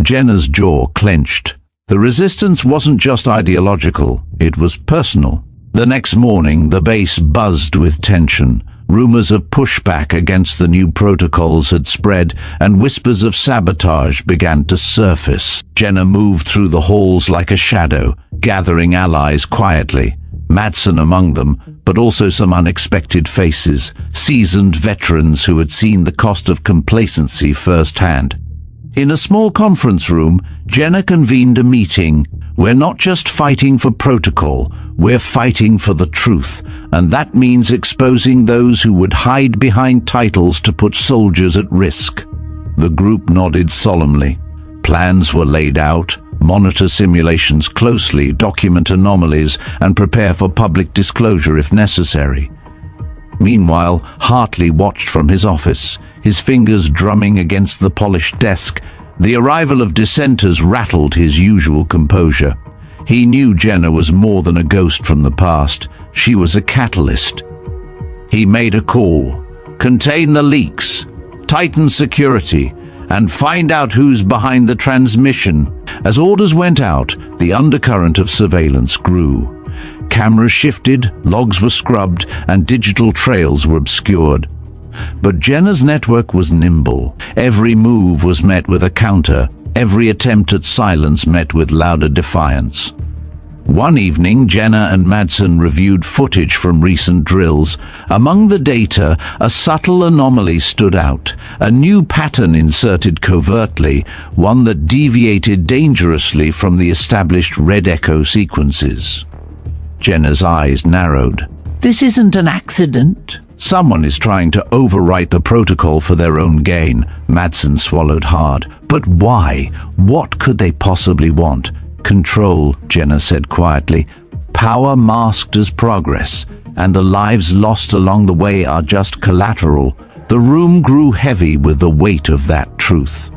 Jenna's jaw clenched. The resistance wasn't just ideological, it was personal. The next morning, the base buzzed with tension. Rumors of pushback against the new protocols had spread, and whispers of sabotage began to surface. Jenna moved through the halls like a shadow, gathering allies quietly. Madsen among them, but also some unexpected faces, seasoned veterans who had seen the cost of complacency firsthand. In a small conference room, Jenna convened a meeting. We're not just fighting for protocol, we're fighting for the truth, and that means exposing those who would hide behind titles to put soldiers at risk. The group nodded solemnly. Plans were laid out. Monitor simulations closely, document anomalies, and prepare for public disclosure if necessary. Meanwhile, Hartley watched from his office, his fingers drumming against the polished desk. The arrival of dissenters rattled his usual composure. He knew Jenna was more than a ghost from the past. She was a catalyst. He made a call. Contain the leaks, tighten security, and find out who's behind the transmission. As orders went out, the undercurrent of surveillance grew. Cameras shifted, logs were scrubbed, and digital trails were obscured. But Jenna's network was nimble. Every move was met with a counter. Every attempt at silence met with louder defiance. One evening, Jenna and Madsen reviewed footage from recent drills. Among the data, a subtle anomaly stood out, a new pattern inserted covertly, one that deviated dangerously from the established red echo sequences. Jenna's eyes narrowed. This isn't an accident. Someone is trying to overwrite the protocol for their own gain. Madsen swallowed hard. But why? What could they possibly want? Control, Jenna said quietly. Power masked as progress, and the lives lost along the way are just collateral. The room grew heavy with the weight of that truth.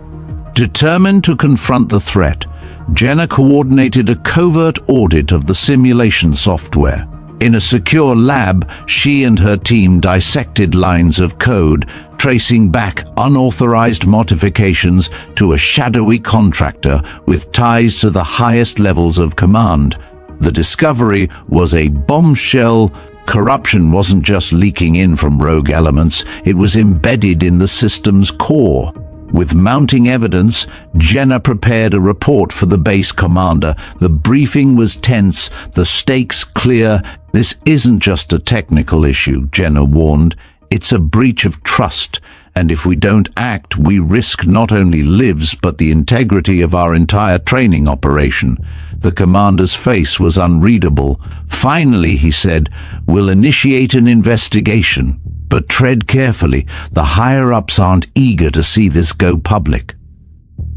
Determined to confront the threat, Jenna coordinated a covert audit of the simulation software. In a secure lab, she and her team dissected lines of code, tracing back unauthorized modifications to a shadowy contractor with ties to the highest levels of command. The discovery was a bombshell. Corruption wasn't just leaking in from rogue elements, it was embedded in the system's core. With mounting evidence, Jenna prepared a report for the base commander. The briefing was tense, the stakes clear. This isn't just a technical issue, Jenna warned. It's a breach of trust, and if we don't act, we risk not only lives but the integrity of our entire training operation. The commander's face was unreadable. Finally, he said, we'll initiate an investigation. But tread carefully, the higher-ups aren't eager to see this go public.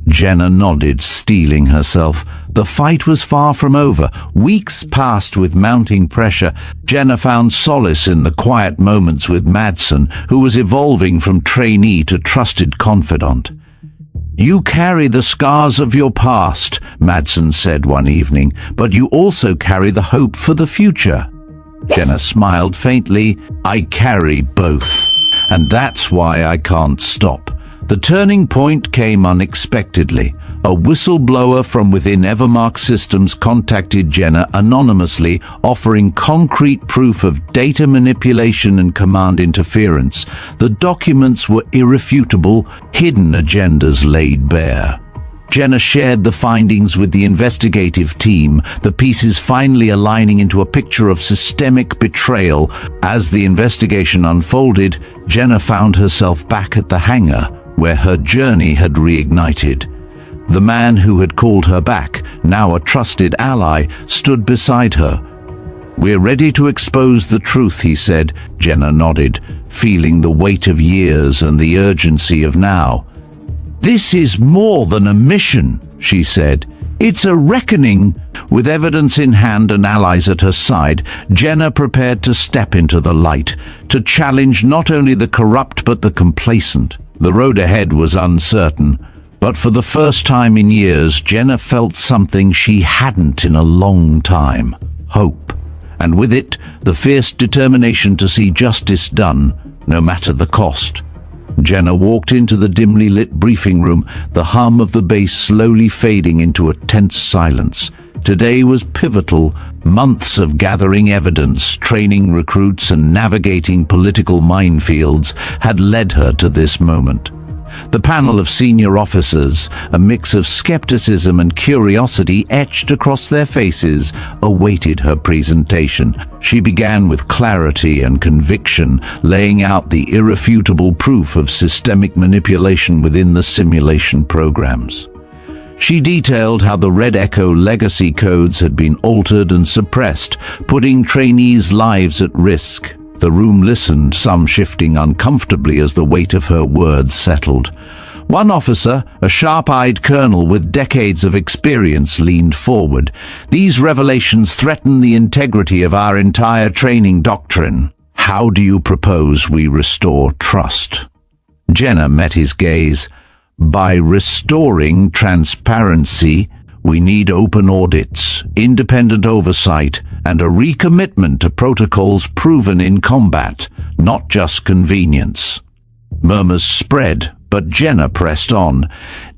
Jenna nodded, steeling herself. The fight was far from over. Weeks passed with mounting pressure. Jenna found solace in the quiet moments with Madsen, who was evolving from trainee to trusted confidant. You carry the scars of your past, Madsen said one evening, but you also carry the hope for the future. Jenna smiled faintly. I carry both, and that's why I can't stop. The turning point came unexpectedly. A whistleblower from within Evermark Systems contacted Jenna anonymously, offering concrete proof of data manipulation and command interference. The documents were irrefutable, hidden agendas laid bare. Jenna shared the findings with the investigative team, the pieces finally aligning into a picture of systemic betrayal. As the investigation unfolded, Jenna found herself back at the hangar, where her journey had reignited. The man who had called her back, now a trusted ally, stood beside her. We're ready to expose the truth, he said. Jenna nodded, feeling the weight of years and the urgency of now. This is more than a mission, she said. It's a reckoning. With evidence in hand and allies at her side, Jenna prepared to step into the light, to challenge not only the corrupt but the complacent. The road ahead was uncertain, but for the first time in years, Jenna felt something she hadn't in a long time: hope. And with it, the fierce determination to see justice done, no matter the cost. Jenna walked into the dimly lit briefing room, the hum of the bass slowly fading into a tense silence. Today was pivotal. Months of gathering evidence, training recruits, and navigating political minefields had led her to this moment. The panel of senior officers, a mix of skepticism and curiosity etched across their faces, awaited her presentation. She began with clarity and conviction, laying out the irrefutable proof of systemic manipulation within the simulation programs. She detailed how the Red Echo legacy codes had been altered and suppressed, putting trainees' lives at risk. The room listened, some shifting uncomfortably as the weight of her words settled. One officer, a sharp-eyed colonel with decades of experience, leaned forward. "These revelations threaten the integrity of our entire training doctrine. How do you propose we restore trust?" Jenna met his gaze. "By restoring transparency, we need open audits, independent oversight, and a recommitment to protocols proven in combat, not just convenience." Murmurs spread, but Jenna pressed on,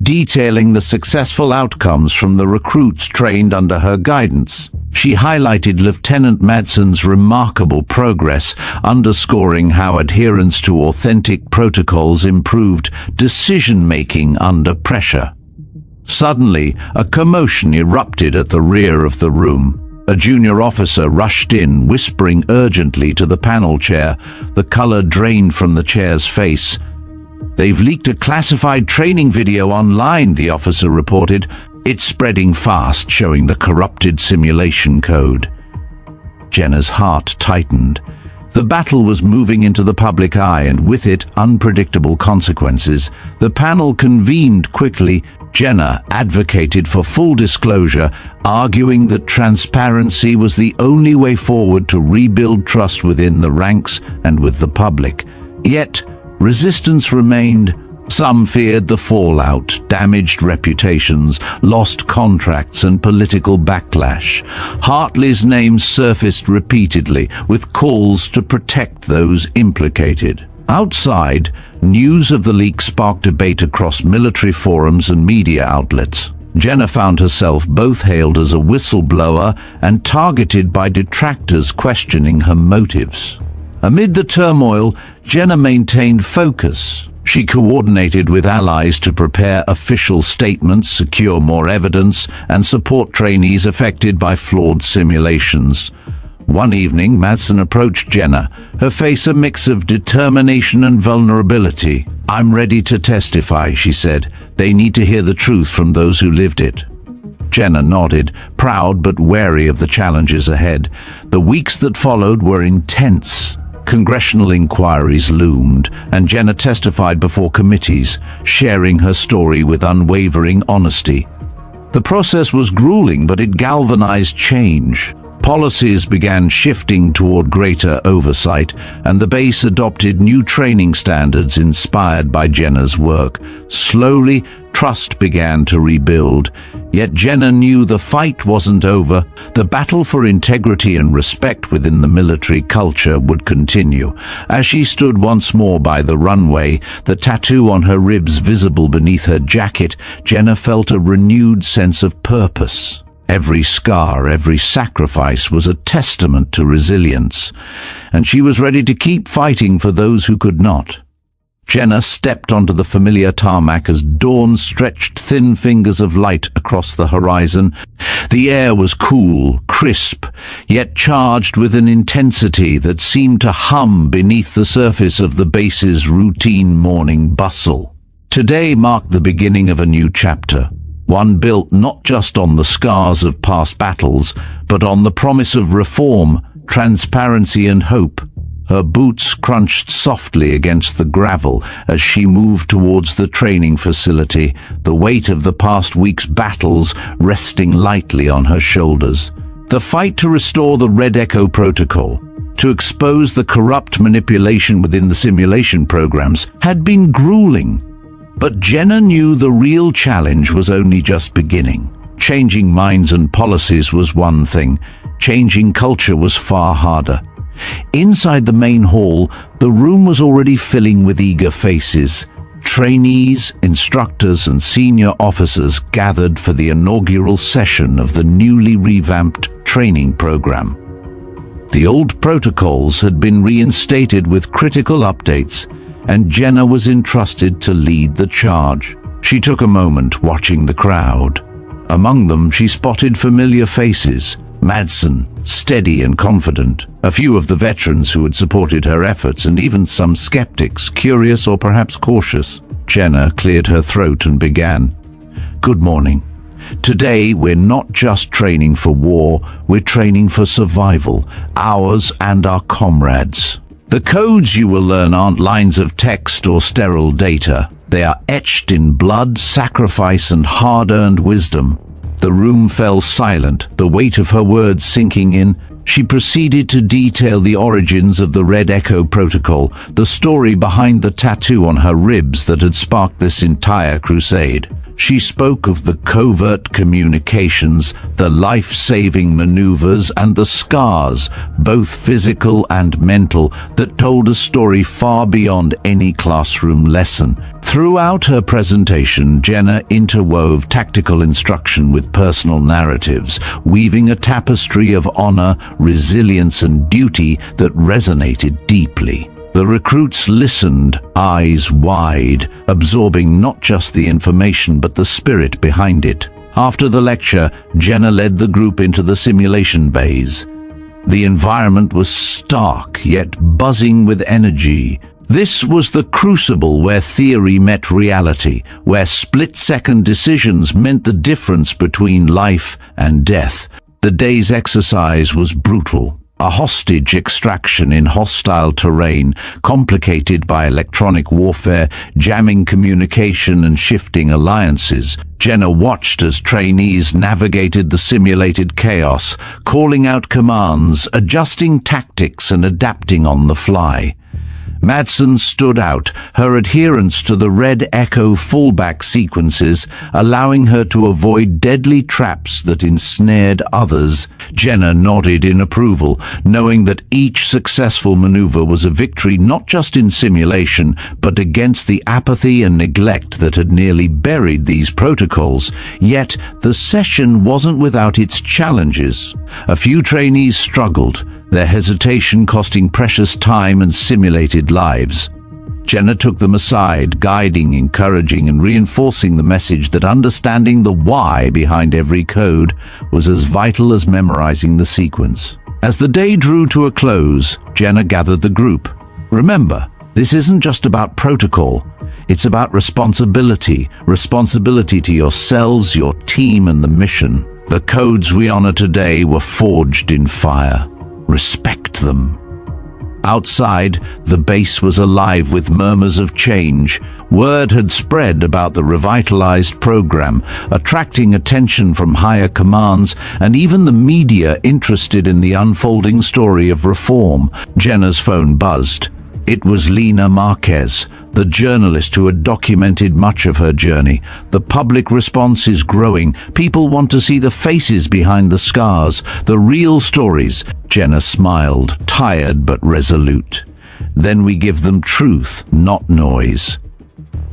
detailing the successful outcomes from the recruits trained under her guidance. She highlighted Lieutenant Madsen's remarkable progress, underscoring how adherence to authentic protocols improved decision-making under pressure. Suddenly, a commotion erupted at the rear of the room. A junior officer rushed in, whispering urgently to the panel chair. The color drained from the chair's face. "They've leaked a classified training video online," the officer reported. "It's spreading fast, showing the corrupted simulation code." Jenna's heart tightened. The battle was moving into the public eye, and with it, unpredictable consequences. The panel convened quickly. Jenna advocated for full disclosure, arguing that transparency was the only way forward to rebuild trust within the ranks and with the public. Yet, resistance remained. Some feared the fallout, damaged reputations, lost contracts, and political backlash. Hartley's name surfaced repeatedly, with calls to protect those implicated. Outside, news of the leak sparked debate across military forums and media outlets. Jenna found herself both hailed as a whistleblower and targeted by detractors questioning her motives. Amid the turmoil, Jenna maintained focus. She coordinated with allies to prepare official statements, secure more evidence, and support trainees affected by flawed simulations. One evening, Madsen approached Jenna, her face a mix of determination and vulnerability. "I'm ready to testify," she said. "They need to hear the truth from those who lived it." Jenna nodded, proud but wary of the challenges ahead. The weeks that followed were intense. Congressional inquiries loomed, and Jenna testified before committees, sharing her story with unwavering honesty. The process was grueling, but it galvanized change. Policies began shifting toward greater oversight, and the base adopted new training standards inspired by Jenna's work. Slowly, trust began to rebuild. Yet Jenna knew the fight wasn't over. The battle for integrity and respect within the military culture would continue. As she stood once more by the runway, the tattoo on her ribs visible beneath her jacket, Jenna felt a renewed sense of purpose. Every scar, every sacrifice was a testament to resilience, and she was ready to keep fighting for those who could not. Jenna stepped onto the familiar tarmac as dawn stretched thin fingers of light across the horizon. The air was cool, crisp, yet charged with an intensity that seemed to hum beneath the surface of the base's routine morning bustle. Today marked the beginning of a new chapter. One built not just on the scars of past battles, but on the promise of reform, transparency, and hope. Her boots crunched softly against the gravel as she moved towards the training facility, the weight of the past week's battles resting lightly on her shoulders. The fight to restore the Red Echo protocol, to expose the corrupt manipulation within the simulation programs, had been grueling. But Jenna knew the real challenge was only just beginning. Changing minds and policies was one thing. Changing culture was far harder. Inside the main hall, the room was already filling with eager faces. Trainees, instructors, and senior officers gathered for the inaugural session of the newly revamped training program. The old protocols had been reinstated with critical updates, and Jenna was entrusted to lead the charge. She took a moment watching the crowd. Among them, she spotted familiar faces. Madsen, steady and confident, a few of the veterans who had supported her efforts, and even some skeptics, curious or perhaps cautious. Jenna cleared her throat and began. "Good morning. Today, we're not just training for war, we're training for survival, ours and our comrades. The codes you will learn aren't lines of text or sterile data. They are etched in blood, sacrifice, and hard-earned wisdom." The room fell silent, the weight of her words sinking in. She proceeded to detail the origins of the Red Echo Protocol, the story behind the tattoo on her ribs that had sparked this entire crusade. She spoke of the covert communications, the life-saving maneuvers, and the scars, both physical and mental, that told a story far beyond any classroom lesson. Throughout her presentation, Jenna interwove tactical instruction with personal narratives, weaving a tapestry of honor, resilience, and duty that resonated deeply. The recruits listened, eyes wide, absorbing not just the information but the spirit behind it. After the lecture, Jenna led the group into the simulation bays. The environment was stark, yet buzzing with energy. This was the crucible where theory met reality, where split-second decisions meant the difference between life and death. The day's exercise was brutal. A hostage extraction in hostile terrain, complicated by electronic warfare, jamming communication, and shifting alliances. Jenna watched as trainees navigated the simulated chaos, calling out commands, adjusting tactics, and adapting on the fly. Madsen stood out, her adherence to the Red Echo fallback sequences, allowing her to avoid deadly traps that ensnared others. Jenna nodded in approval, knowing that each successful maneuver was a victory not just in simulation, but against the apathy and neglect that had nearly buried these protocols. Yet, the session wasn't without its challenges. A few trainees struggled, their hesitation costing precious time and simulated lives. Jenna took them aside, guiding, encouraging, and reinforcing the message that understanding the why behind every code was as vital as memorizing the sequence. As the day drew to a close, Jenna gathered the group. Remember, this isn't just about protocol. It's about responsibility. Responsibility to yourselves, your team, and the mission. The codes we honor today were forged in fire. Respect them. Outside, the base was alive with murmurs of change. Word had spread about the revitalized program, attracting attention from higher commands and even the media interested in the unfolding story of reform. Jenna's phone buzzed. It was Lena Marquez, the journalist who had documented much of her journey. The public response is growing. People want to see the faces behind the scars, the real stories. Jenna smiled, tired but resolute. Then we give them truth, not noise.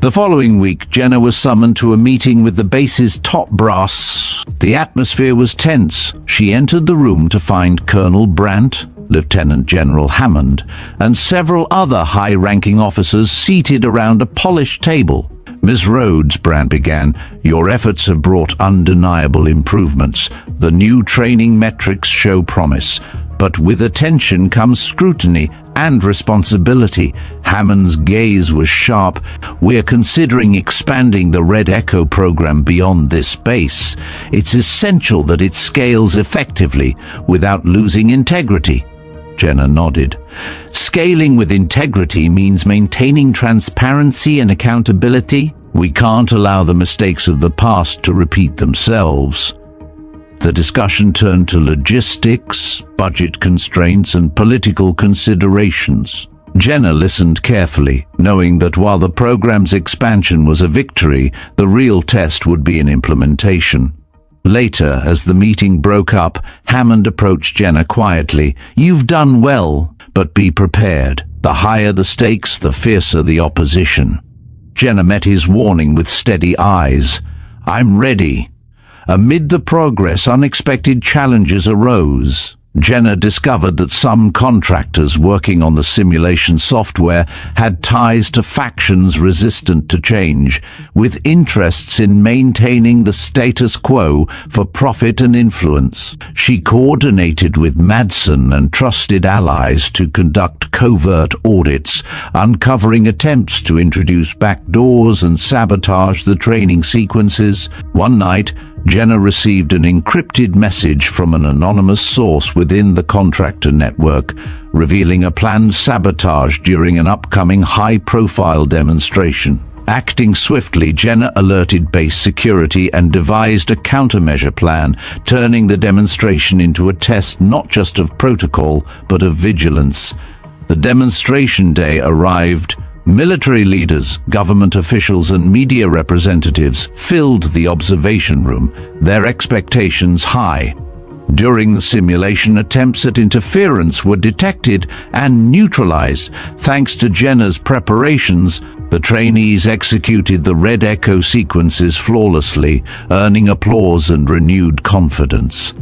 The following week, Jenna was summoned to a meeting with the base's top brass. The atmosphere was tense. She entered the room to find Colonel Brandt, Lieutenant General Hammond, and several other high-ranking officers seated around a polished table. "Ms. Rhodes," Brandt began, "your efforts have brought undeniable improvements. The new training metrics show promise. But with attention comes scrutiny and responsibility." Hammond's gaze was sharp. "We're considering expanding the Red Echo program beyond this base. It's essential that it scales effectively without losing integrity." Jenna nodded. "Scaling with integrity means maintaining transparency and accountability. We can't allow the mistakes of the past to repeat themselves." The discussion turned to logistics, budget constraints, and political considerations. Jenna listened carefully, knowing that while the program's expansion was a victory, the real test would be in implementation. Later, as the meeting broke up, Hammond approached Jenna quietly. "You've done well, but be prepared. The higher the stakes, the fiercer the opposition." Jenna met his warning with steady eyes. "I'm ready." Amid the progress, unexpected challenges arose. Jenna discovered that some contractors working on the simulation software had ties to factions resistant to change, with interests in maintaining the status quo for profit and influence. She coordinated with Madsen and trusted allies to conduct covert audits, uncovering attempts to introduce backdoors and sabotage the training sequences. One night, Jenna received an encrypted message from an anonymous source within the contractor network, revealing a planned sabotage during an upcoming high-profile demonstration. Acting swiftly, Jenna alerted base security and devised a countermeasure plan, turning the demonstration into a test not just of protocol, but of vigilance. The demonstration day arrived. Military leaders, government officials and media representatives filled the observation room, their expectations high. During the simulation, attempts at interference were detected and neutralized. Thanks to Jenna's preparations, the trainees executed the Red Echo sequences flawlessly, earning applause and renewed confidence.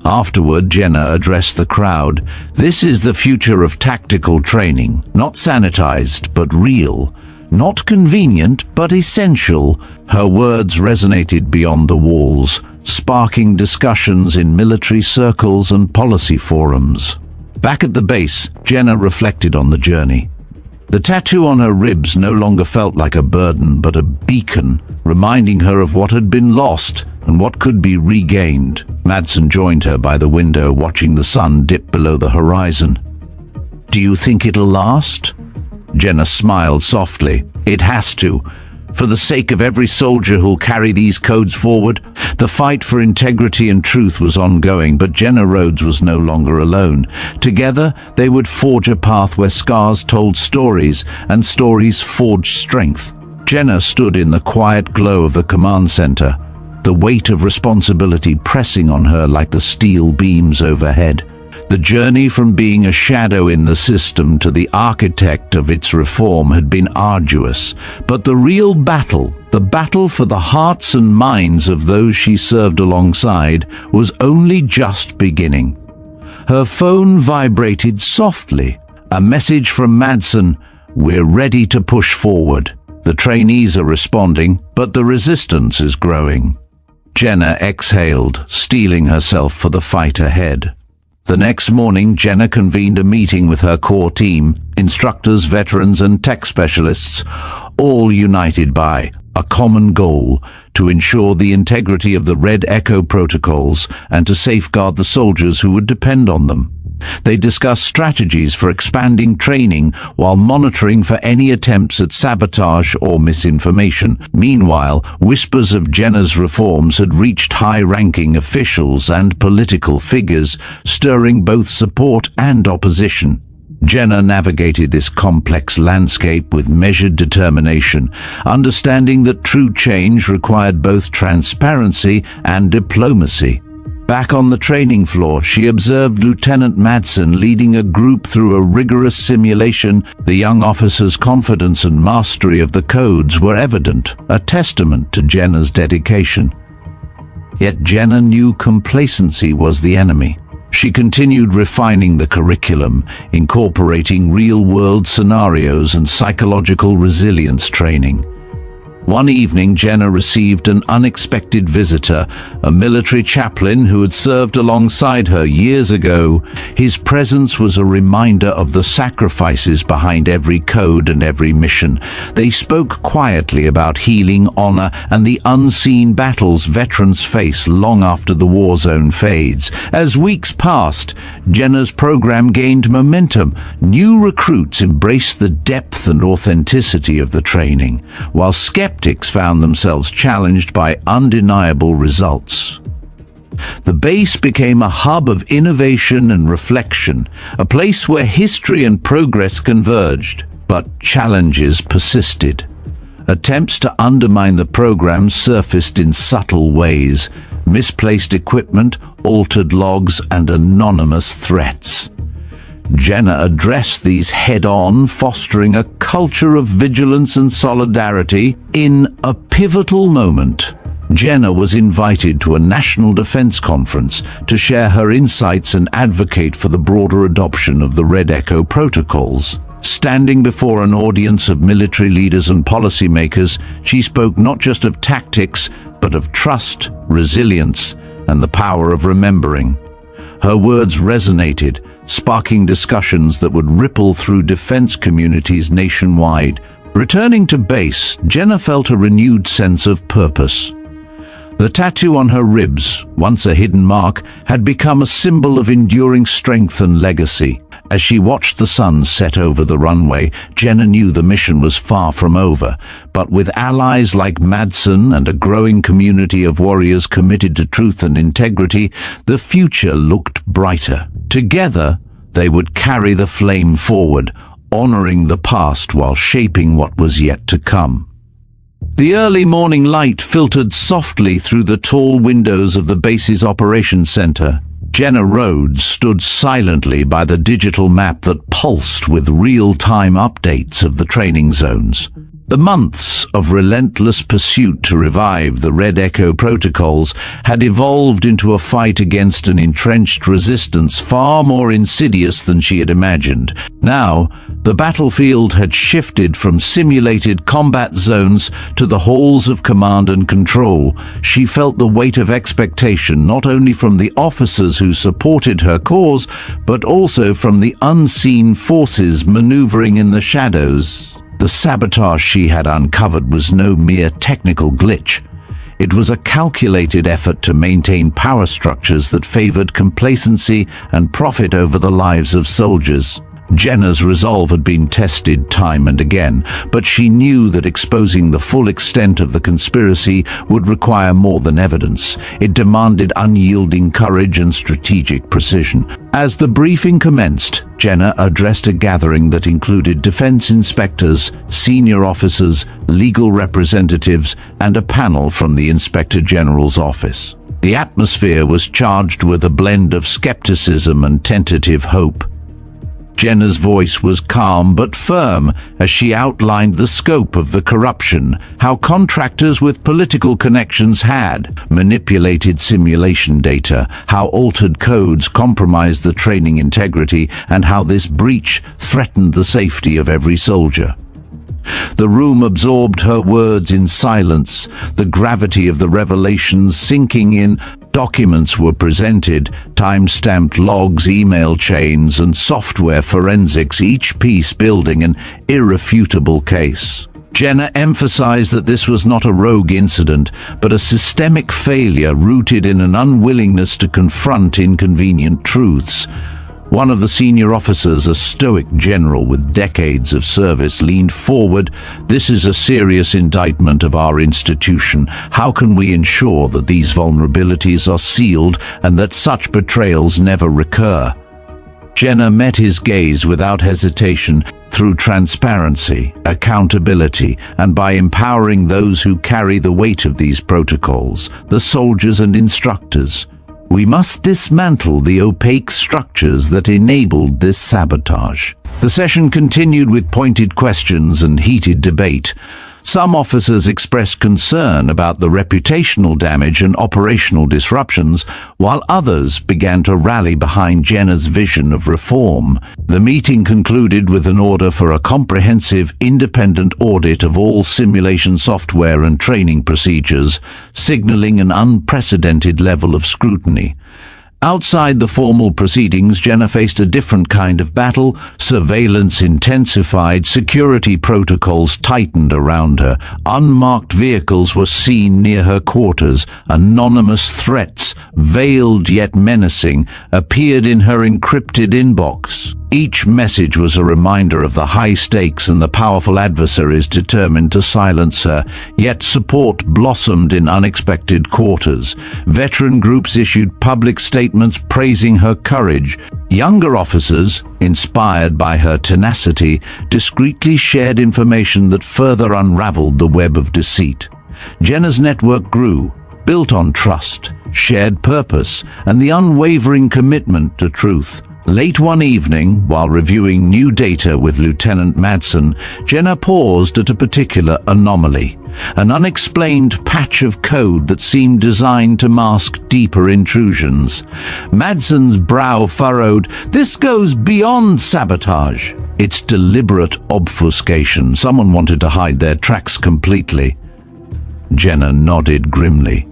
Afterward, Jenna addressed the crowd. "This is the future of tactical training, not sanitized, but real. Not convenient, but essential." Her words resonated beyond the walls, sparking discussions in military circles and policy forums. Back at the base, Jenna reflected on the journey. The tattoo on her ribs no longer felt like a burden, but a beacon, reminding her of what had been lost and what could be regained. Madsen joined her by the window, watching the sun dip below the horizon. "Do you think it'll last?" Jenna smiled softly. "It has to. For the sake of every soldier who'll carry these codes forward." The fight for integrity and truth was ongoing, but Jenna Rhodes was no longer alone. Together, they would forge a path where scars told stories, and stories forged strength. Jenna stood in the quiet glow of the command center, the weight of responsibility pressing on her like the steel beams overhead. The journey from being a shadow in the system to the architect of its reform had been arduous, but the real battle, the battle for the hearts and minds of those she served alongside, was only just beginning. Her phone vibrated softly. A message from Madsen: "We're ready to push forward. The trainees are responding, but the resistance is growing." Jenna exhaled, steeling herself for the fight ahead. The next morning, Jenna convened a meeting with her core team, instructors, veterans, and tech specialists, all united by a common goal: to ensure the integrity of the Red Echo protocols and to safeguard the soldiers who would depend on them. They discussed strategies for expanding training while monitoring for any attempts at sabotage or misinformation. Meanwhile, whispers of Jenna's reforms had reached high-ranking officials and political figures, stirring both support and opposition. Jenna navigated this complex landscape with measured determination, understanding that true change required both transparency and diplomacy. Back on the training floor, she observed Lieutenant Madsen leading a group through a rigorous simulation. The young officer's confidence and mastery of the codes were evident, a testament to Jenna's dedication. Yet Jenna knew complacency was the enemy. She continued refining the curriculum, incorporating real-world scenarios and psychological resilience training. One evening, Jenna received an unexpected visitor, a military chaplain who had served alongside her years ago. His presence was a reminder of the sacrifices behind every code and every mission. They spoke quietly about healing, honor, and the unseen battles veterans face long after the war zone fades. As weeks passed, Jenna's program gained momentum. New recruits embraced the depth and authenticity of the training, while skeptics found themselves challenged by undeniable results. The base became a hub of innovation and reflection, a place where history and progress converged. But challenges persisted. Attempts to undermine the program surfaced in subtle ways: misplaced equipment, altered logs, and anonymous threats. Jenna addressed these head-on, fostering a culture of vigilance and solidarity. In a pivotal moment, Jenna was invited to a national defense conference to share her insights and advocate for the broader adoption of the Red Echo protocols. Standing before an audience of military leaders and policymakers, she spoke not just of tactics, but of trust, resilience, and the power of remembering. Her words resonated, sparking discussions that would ripple through defense communities nationwide. Returning to base, Jenna felt a renewed sense of purpose. The tattoo on her ribs, once a hidden mark, had become a symbol of enduring strength and legacy. As she watched the sun set over the runway, Jenna knew the mission was far from over. But with allies like Madsen and a growing community of warriors committed to truth and integrity, the future looked brighter. Together, they would carry the flame forward, honoring the past while shaping what was yet to come. The early morning light filtered softly through the tall windows of the base's operations center. Jenna Rhodes stood silently by the digital map that pulsed with real-time updates of the training zones. The months of relentless pursuit to revive the Red Echo protocols had evolved into a fight against an entrenched resistance far more insidious than she had imagined. Now, the battlefield had shifted from simulated combat zones to the halls of command and control. She felt the weight of expectation not only from the officers who supported her cause, but also from the unseen forces maneuvering in the shadows. The sabotage she had uncovered was no mere technical glitch. It was a calculated effort to maintain power structures that favored complacency and profit over the lives of soldiers. Jenna's resolve had been tested time and again, but she knew that exposing the full extent of the conspiracy would require more than evidence. It demanded unyielding courage and strategic precision. As the briefing commenced, Jenna addressed a gathering that included defense inspectors, senior officers, legal representatives, and a panel from the Inspector General's office. The atmosphere was charged with a blend of skepticism and tentative hope. Jenna's voice was calm but firm as she outlined the scope of the corruption, how contractors with political connections had manipulated simulation data, how altered codes compromised the training integrity, and how this breach threatened the safety of every soldier. The room absorbed her words in silence, the gravity of the revelations sinking in. Documents were presented, time-stamped logs, email chains, and software forensics, each piece building an irrefutable case. Jenna emphasized that this was not a rogue incident, but a systemic failure rooted in an unwillingness to confront inconvenient truths. One of the senior officers, a stoic general with decades of service, leaned forward. "This is a serious indictment of our institution. How can we ensure that these vulnerabilities are sealed and that such betrayals never recur?" Jenna met his gaze without hesitation. Through transparency, accountability, and by empowering those who carry the weight of these protocols, the soldiers and instructors, we must dismantle the opaque structures that enabled this sabotage. The session continued with pointed questions and heated debate. Some officers expressed concern about the reputational damage and operational disruptions, while others began to rally behind Jenna's vision of reform. The meeting concluded with an order for a comprehensive, independent audit of all simulation software and training procedures, signaling an unprecedented level of scrutiny. Outside the formal proceedings, Jenna faced a different kind of battle. Surveillance intensified, security protocols tightened around her. Unmarked vehicles were seen near her quarters. Anonymous threats, veiled yet menacing, appeared in her encrypted inbox. Each message was a reminder of the high stakes and the powerful adversaries determined to silence her, yet support blossomed in unexpected quarters. Veteran groups issued public statements praising her courage. Younger officers, inspired by her tenacity, discreetly shared information that further unraveled the web of deceit. Jenna's network grew, built on trust, shared purpose, and the unwavering commitment to truth. Late one evening, while reviewing new data with Lieutenant Madsen, Jenna paused at a particular anomaly, an unexplained patch of code that seemed designed to mask deeper intrusions. Madsen's brow furrowed. This goes beyond sabotage. It's deliberate obfuscation. Someone wanted to hide their tracks completely. Jenna nodded grimly.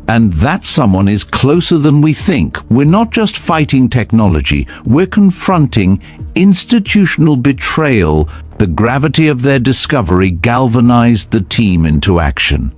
And that someone is closer than we think. We're not just fighting technology, we're confronting institutional betrayal. The gravity of their discovery galvanized the team into action.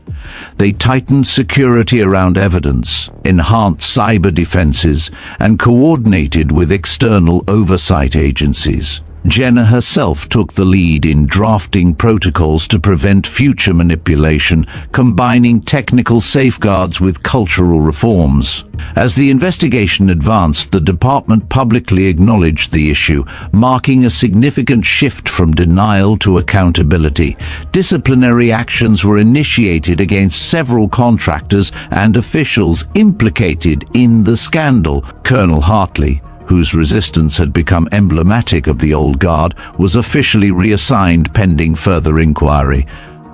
They tightened security around evidence, enhanced cyber defenses, and coordinated with external oversight agencies. Jenna herself took the lead in drafting protocols to prevent future manipulation, combining technical safeguards with cultural reforms. As the investigation advanced, the department publicly acknowledged the issue, marking a significant shift from denial to accountability. Disciplinary actions were initiated against several contractors and officials implicated in the scandal. Colonel Hartley, whose resistance had become emblematic of the old guard, was officially reassigned pending further inquiry.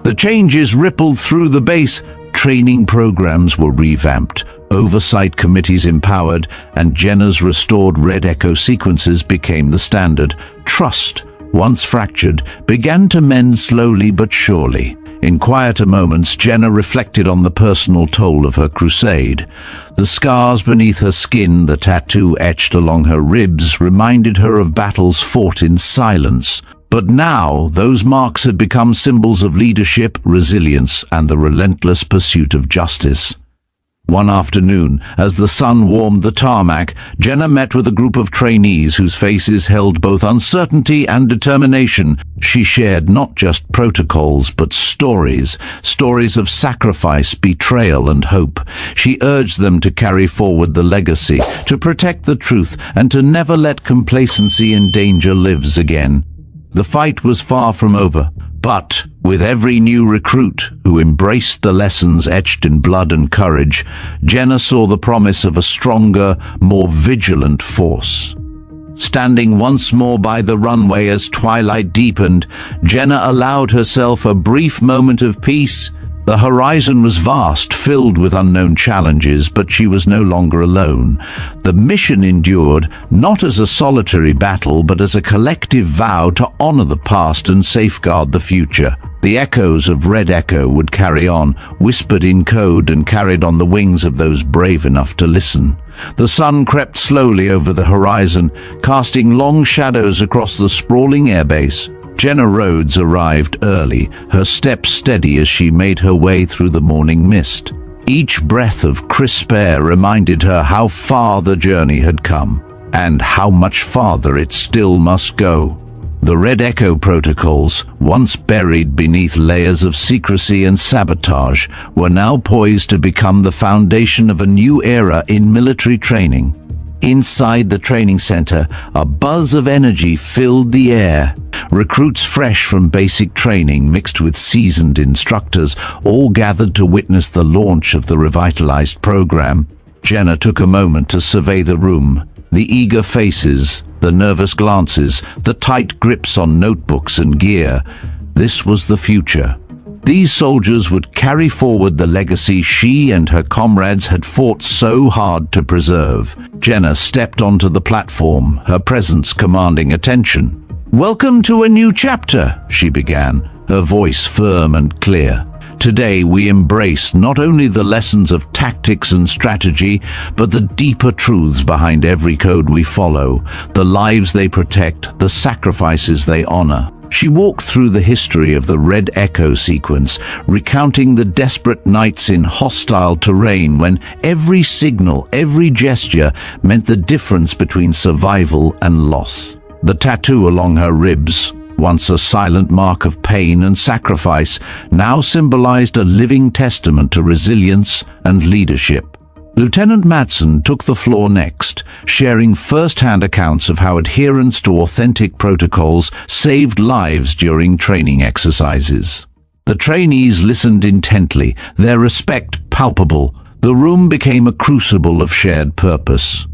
The changes rippled through the base. Training programs were revamped, oversight committees empowered, and Jenna's restored Red Echo sequences became the standard. Trust, once fractured, began to mend slowly but surely. In quieter moments, Jenna reflected on the personal toll of her crusade. The scars beneath her skin, the tattoo etched along her ribs, reminded her of battles fought in silence. But now, those marks had become symbols of leadership, resilience, and the relentless pursuit of justice. One afternoon, as the sun warmed the tarmac, Jenna met with a group of trainees whose faces held both uncertainty and determination. She shared not just protocols, but stories of sacrifice, betrayal, and hope. She urged them to carry forward the legacy, to protect the truth, and to never let complacency endanger lives again. The fight was far from over, but with every new recruit who embraced the lessons etched in blood and courage, Jenna saw the promise of a stronger, more vigilant force. Standing once more by the runway as twilight deepened, Jenna allowed herself a brief moment of peace. The horizon was vast, filled with unknown challenges, but she was no longer alone. The mission endured, not as a solitary battle, but as a collective vow to honor the past and safeguard the future. The echoes of Red Echo would carry on, whispered in code and carried on the wings of those brave enough to listen. The sun crept slowly over the horizon, casting long shadows across the sprawling airbase. Jenna Rhodes arrived early, her steps steady as she made her way through the morning mist. Each breath of crisp air reminded her how far the journey had come, and how much farther it still must go. The Red Echo protocols, once buried beneath layers of secrecy and sabotage, were now poised to become the foundation of a new era in military training. Inside the training center, a buzz of energy filled the air. Recruits fresh from basic training mixed with seasoned instructors all gathered to witness the launch of the revitalized program. Jenna took a moment to survey the room. The eager faces, the nervous glances, the tight grips on notebooks and gear. This was the future. These soldiers would carry forward the legacy she and her comrades had fought so hard to preserve. Jenna stepped onto the platform, her presence commanding attention. "Welcome to a new chapter," she began, her voice firm and clear. "Today we embrace not only the lessons of tactics and strategy, but the deeper truths behind every code we follow, the lives they protect, the sacrifices they honor." She walked through the history of the Red Echo sequence, recounting the desperate nights in hostile terrain when every signal, every gesture meant the difference between survival and loss. The tattoo along her ribs, once a silent mark of pain and sacrifice, now symbolized a living testament to resilience and leadership. Lieutenant Madsen took the floor next, sharing first-hand accounts of how adherence to authentic protocols saved lives during training exercises. The trainees listened intently, their respect palpable. The room became a crucible of shared purpose.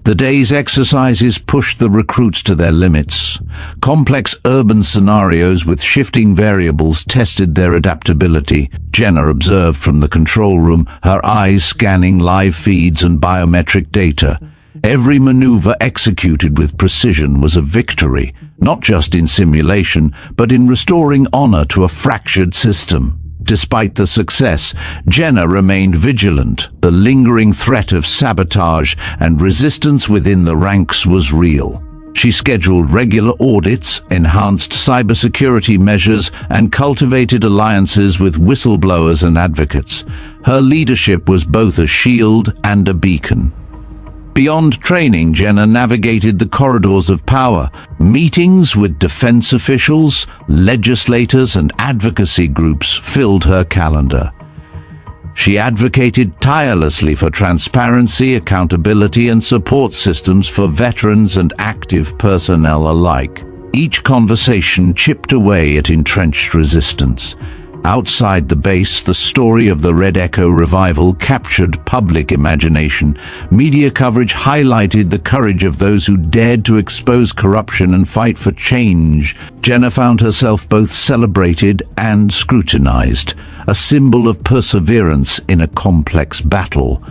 The day's exercises pushed the recruits to their limits. Complex urban scenarios with shifting variables tested their adaptability. Jenna observed from the control room, her eyes scanning live feeds and biometric data. Every maneuver executed with precision was a victory, not just in simulation, but in restoring honor to a fractured system. Despite the success, Jenna remained vigilant. The lingering threat of sabotage and resistance within the ranks was real. She scheduled regular audits, enhanced cybersecurity measures, and cultivated alliances with whistleblowers and advocates. Her leadership was both a shield and a beacon. Beyond training, Jenna navigated the corridors of power. Meetings with defense officials, legislators, and advocacy groups filled her calendar. She advocated tirelessly for transparency, accountability, and support systems for veterans and active personnel alike. Each conversation chipped away at entrenched resistance. Outside the base, the story of the Red Echo revival captured public imagination. Media coverage highlighted the courage of those who dared to expose corruption and fight for change. Jenna found herself both celebrated and scrutinized, a symbol of perseverance in a complex battle.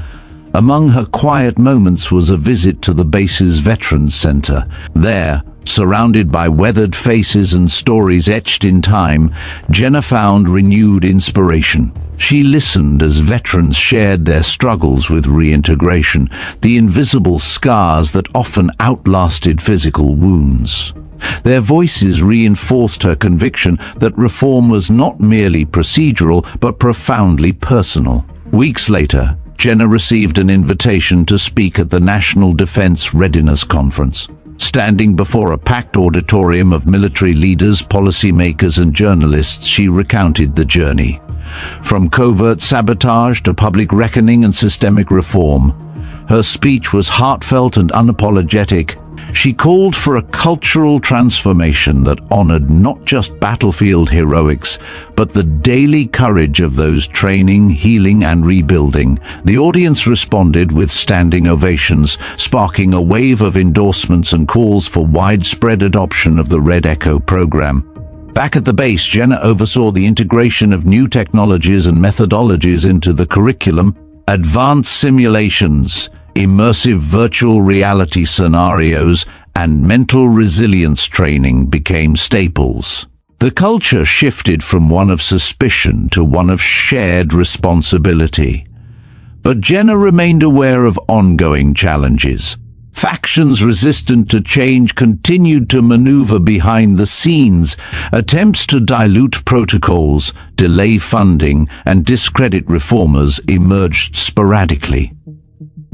Among her quiet moments was a visit to the base's Veterans Center. There, surrounded by weathered faces and stories etched in time, Jenna found renewed inspiration. She listened as veterans shared their struggles with reintegration, the invisible scars that often outlasted physical wounds. Their voices reinforced her conviction that reform was not merely procedural, but profoundly personal. Weeks later, Jenna received an invitation to speak at the National Defense Readiness Conference. Standing before a packed auditorium of military leaders, policymakers, and journalists, she recounted the journey. From covert sabotage to public reckoning and systemic reform, her speech was heartfelt and unapologetic. She called for a cultural transformation that honored not just battlefield heroics, but the daily courage of those training, healing, and rebuilding. The audience responded with standing ovations, sparking a wave of endorsements and calls for widespread adoption of the Red Echo program. Back at the base, Jenna oversaw the integration of new technologies and methodologies into the curriculum. Advanced simulations, immersive virtual reality scenarios, and mental resilience training became staples. The culture shifted from one of suspicion to one of shared responsibility. But Jenna remained aware of ongoing challenges. Factions resistant to change continued to maneuver behind the scenes. Attempts to dilute protocols, delay funding, and discredit reformers emerged sporadically.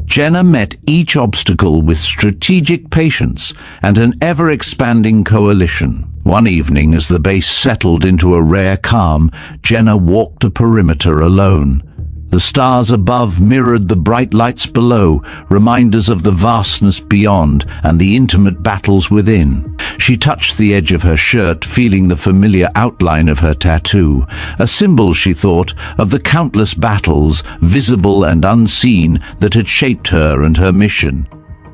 Jenna met each obstacle with strategic patience and an ever-expanding coalition. One evening, as the base settled into a rare calm, Jenna walked a perimeter alone. The stars above mirrored the bright lights below, reminders of the vastness beyond and the intimate battles within. She touched the edge of her shirt, feeling the familiar outline of her tattoo, a symbol, she thought, of the countless battles, visible and unseen, that had shaped her and her mission.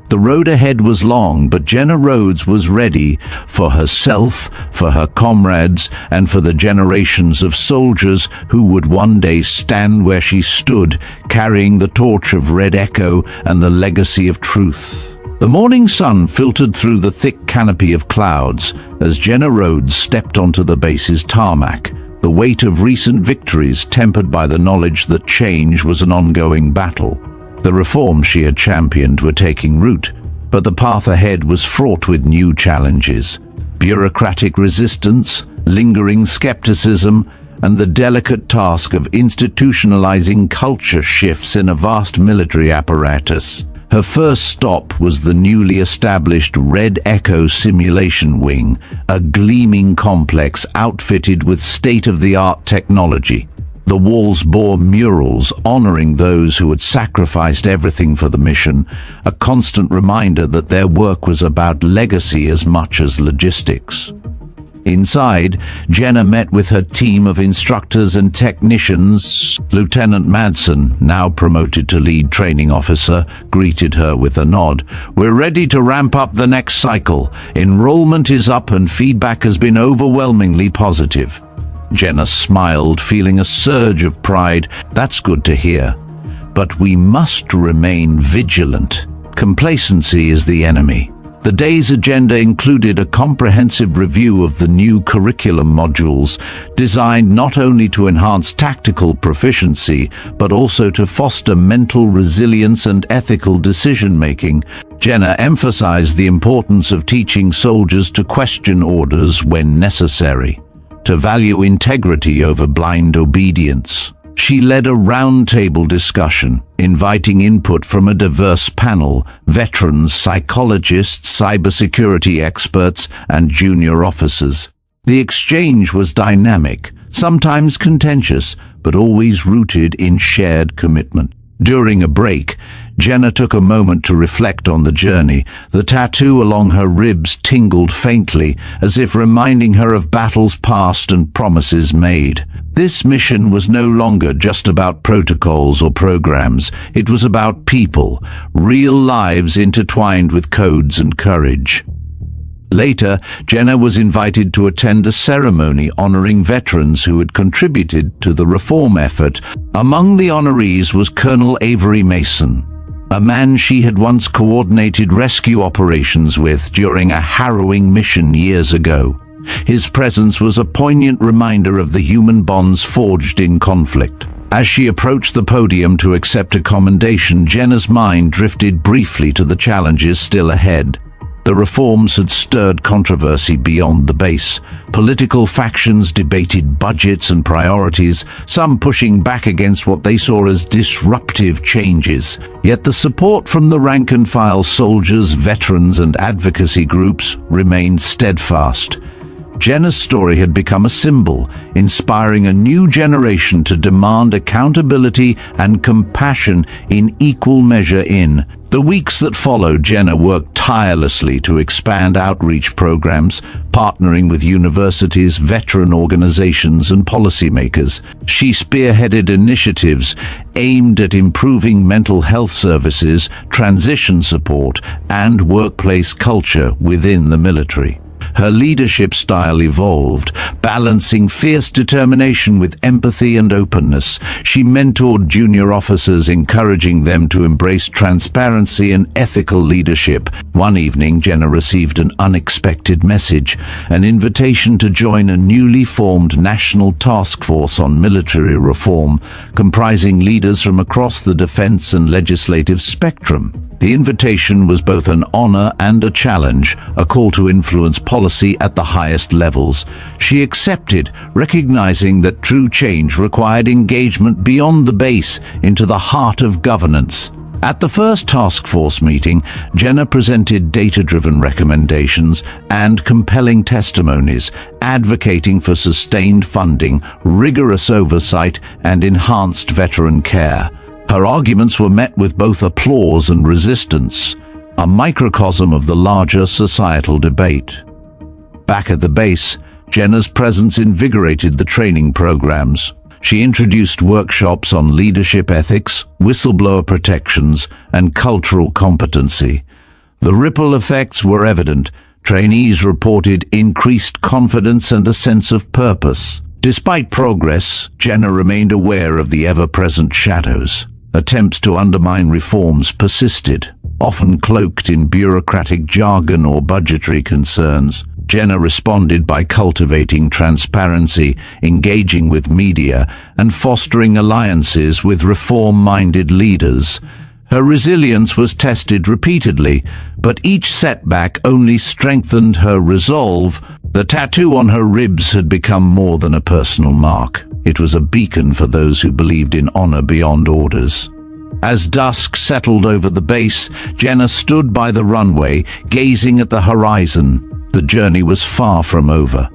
The road ahead was long, but Jenna Rhodes was ready for herself, for her comrades, and for the generations of soldiers who would one day stand where she stood, carrying the torch of Red Echo and the legacy of truth. The morning sun filtered through the thick canopy of clouds as Jenna Rhodes stepped onto the base's tarmac, the weight of recent victories tempered by the knowledge that change was an ongoing battle. The reforms she had championed were taking root, but the path ahead was fraught with new challenges. Bureaucratic resistance, lingering skepticism, and the delicate task of institutionalizing culture shifts in a vast military apparatus. Her first stop was the newly established Red Echo Simulation Wing, a gleaming complex outfitted with state-of-the-art technology. The walls bore murals honoring those who had sacrificed everything for the mission, a constant reminder that their work was about legacy as much as logistics. Inside, Jenna met with her team of instructors and technicians. Lieutenant Madsen, now promoted to lead training officer, greeted her with a nod. "We're ready to ramp up the next cycle. Enrollment is up and feedback has been overwhelmingly positive." Jenna smiled, feeling a surge of pride. "That's good to hear. But we must remain vigilant. Complacency is the enemy." The day's agenda included a comprehensive review of the new curriculum modules, designed not only to enhance tactical proficiency, but also to foster mental resilience and ethical decision-making. Jenna emphasized the importance of teaching soldiers to question orders when necessary, to value integrity over blind obedience. She led a roundtable discussion, inviting input from a diverse panel: veterans, psychologists, cybersecurity experts, and junior officers. The exchange was dynamic, sometimes contentious, but always rooted in shared commitment. During a break, Jenna took a moment to reflect on the journey. The tattoo along her ribs tingled faintly, as if reminding her of battles past and promises made. This mission was no longer just about protocols or programs. It was about people, real lives intertwined with codes and courage. Later, Jenna was invited to attend a ceremony honoring veterans who had contributed to the reform effort. Among the honorees was Colonel Avery Mason, a man she had once coordinated rescue operations with during a harrowing mission years ago. His presence was a poignant reminder of the human bonds forged in conflict. As she approached the podium to accept a commendation, Jenna's mind drifted briefly to the challenges still ahead. The reforms had stirred controversy beyond the base. Political factions debated budgets and priorities, some pushing back against what they saw as disruptive changes. Yet the support from the rank-and-file soldiers, veterans, and advocacy groups remained steadfast. Jenna's story had become a symbol, inspiring a new generation to demand accountability and compassion in equal measure. In the weeks that followed, Jenna worked tirelessly to expand outreach programs, partnering with universities, veteran organizations, and policymakers. She spearheaded initiatives aimed at improving mental health services, transition support, and workplace culture within the military. Her leadership style evolved, balancing fierce determination with empathy and openness. She mentored junior officers, encouraging them to embrace transparency and ethical leadership. One evening, Jenna received an unexpected message, an invitation to join a newly formed national task force on military reform, comprising leaders from across the defense and legislative spectrum. The invitation was both an honor and a challenge, a call to influence policy at the highest levels. She accepted, recognizing that true change required engagement beyond the base into the heart of governance. At the first task force meeting, Jenna presented data-driven recommendations and compelling testimonies, advocating for sustained funding, rigorous oversight, and enhanced veteran care. Her arguments were met with both applause and resistance, a microcosm of the larger societal debate. Back at the base, Jenna's presence invigorated the training programs. She introduced workshops on leadership ethics, whistleblower protections, and cultural competency. The ripple effects were evident. Trainees reported increased confidence and a sense of purpose. Despite progress, Jenna remained aware of the ever-present shadows. Attempts to undermine reforms persisted, often cloaked in bureaucratic jargon or budgetary concerns. Jenna responded by cultivating transparency, engaging with media, and fostering alliances with reform-minded leaders. Her resilience was tested repeatedly, but each setback only strengthened her resolve. The tattoo on her ribs had become more than a personal mark. It was a beacon for those who believed in honor beyond orders. As dusk settled over the base, Jenna stood by the runway, gazing at the horizon. The journey was far from over.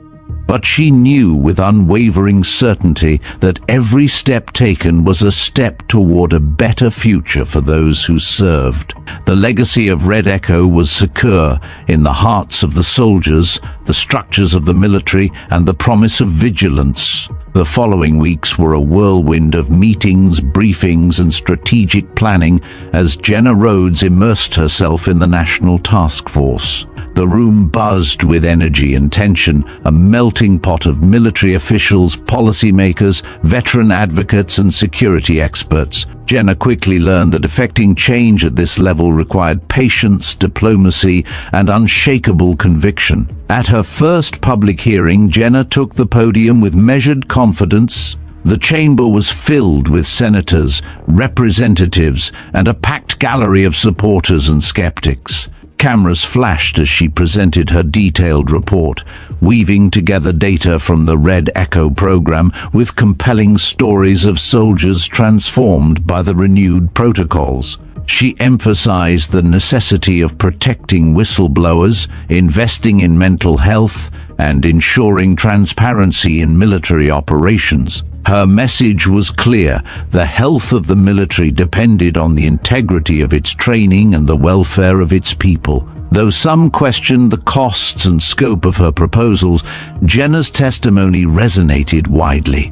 But she knew with unwavering certainty that every step taken was a step toward a better future for those who served. The legacy of Red Echo was secure in the hearts of the soldiers, the structures of the military, and the promise of vigilance. The following weeks were a whirlwind of meetings, briefings, and strategic planning as Jenna Rhodes immersed herself in the National Task Force. The room buzzed with energy and tension, a melting pot of military officials, policymakers, veteran advocates, and security experts. Jenna quickly learned that effecting change at this level required patience, diplomacy, and unshakable conviction. At her first public hearing, Jenna took the podium with measured confidence. The chamber was filled with senators, representatives, and a packed gallery of supporters and skeptics. Cameras flashed as she presented her detailed report, weaving together data from the Red Echo program with compelling stories of soldiers transformed by the renewed protocols. She emphasized the necessity of protecting whistleblowers, investing in mental health, and ensuring transparency in military operations. Her message was clear: the health of the military depended on the integrity of its training and the welfare of its people. Though some questioned the costs and scope of her proposals, Jenna's testimony resonated widely.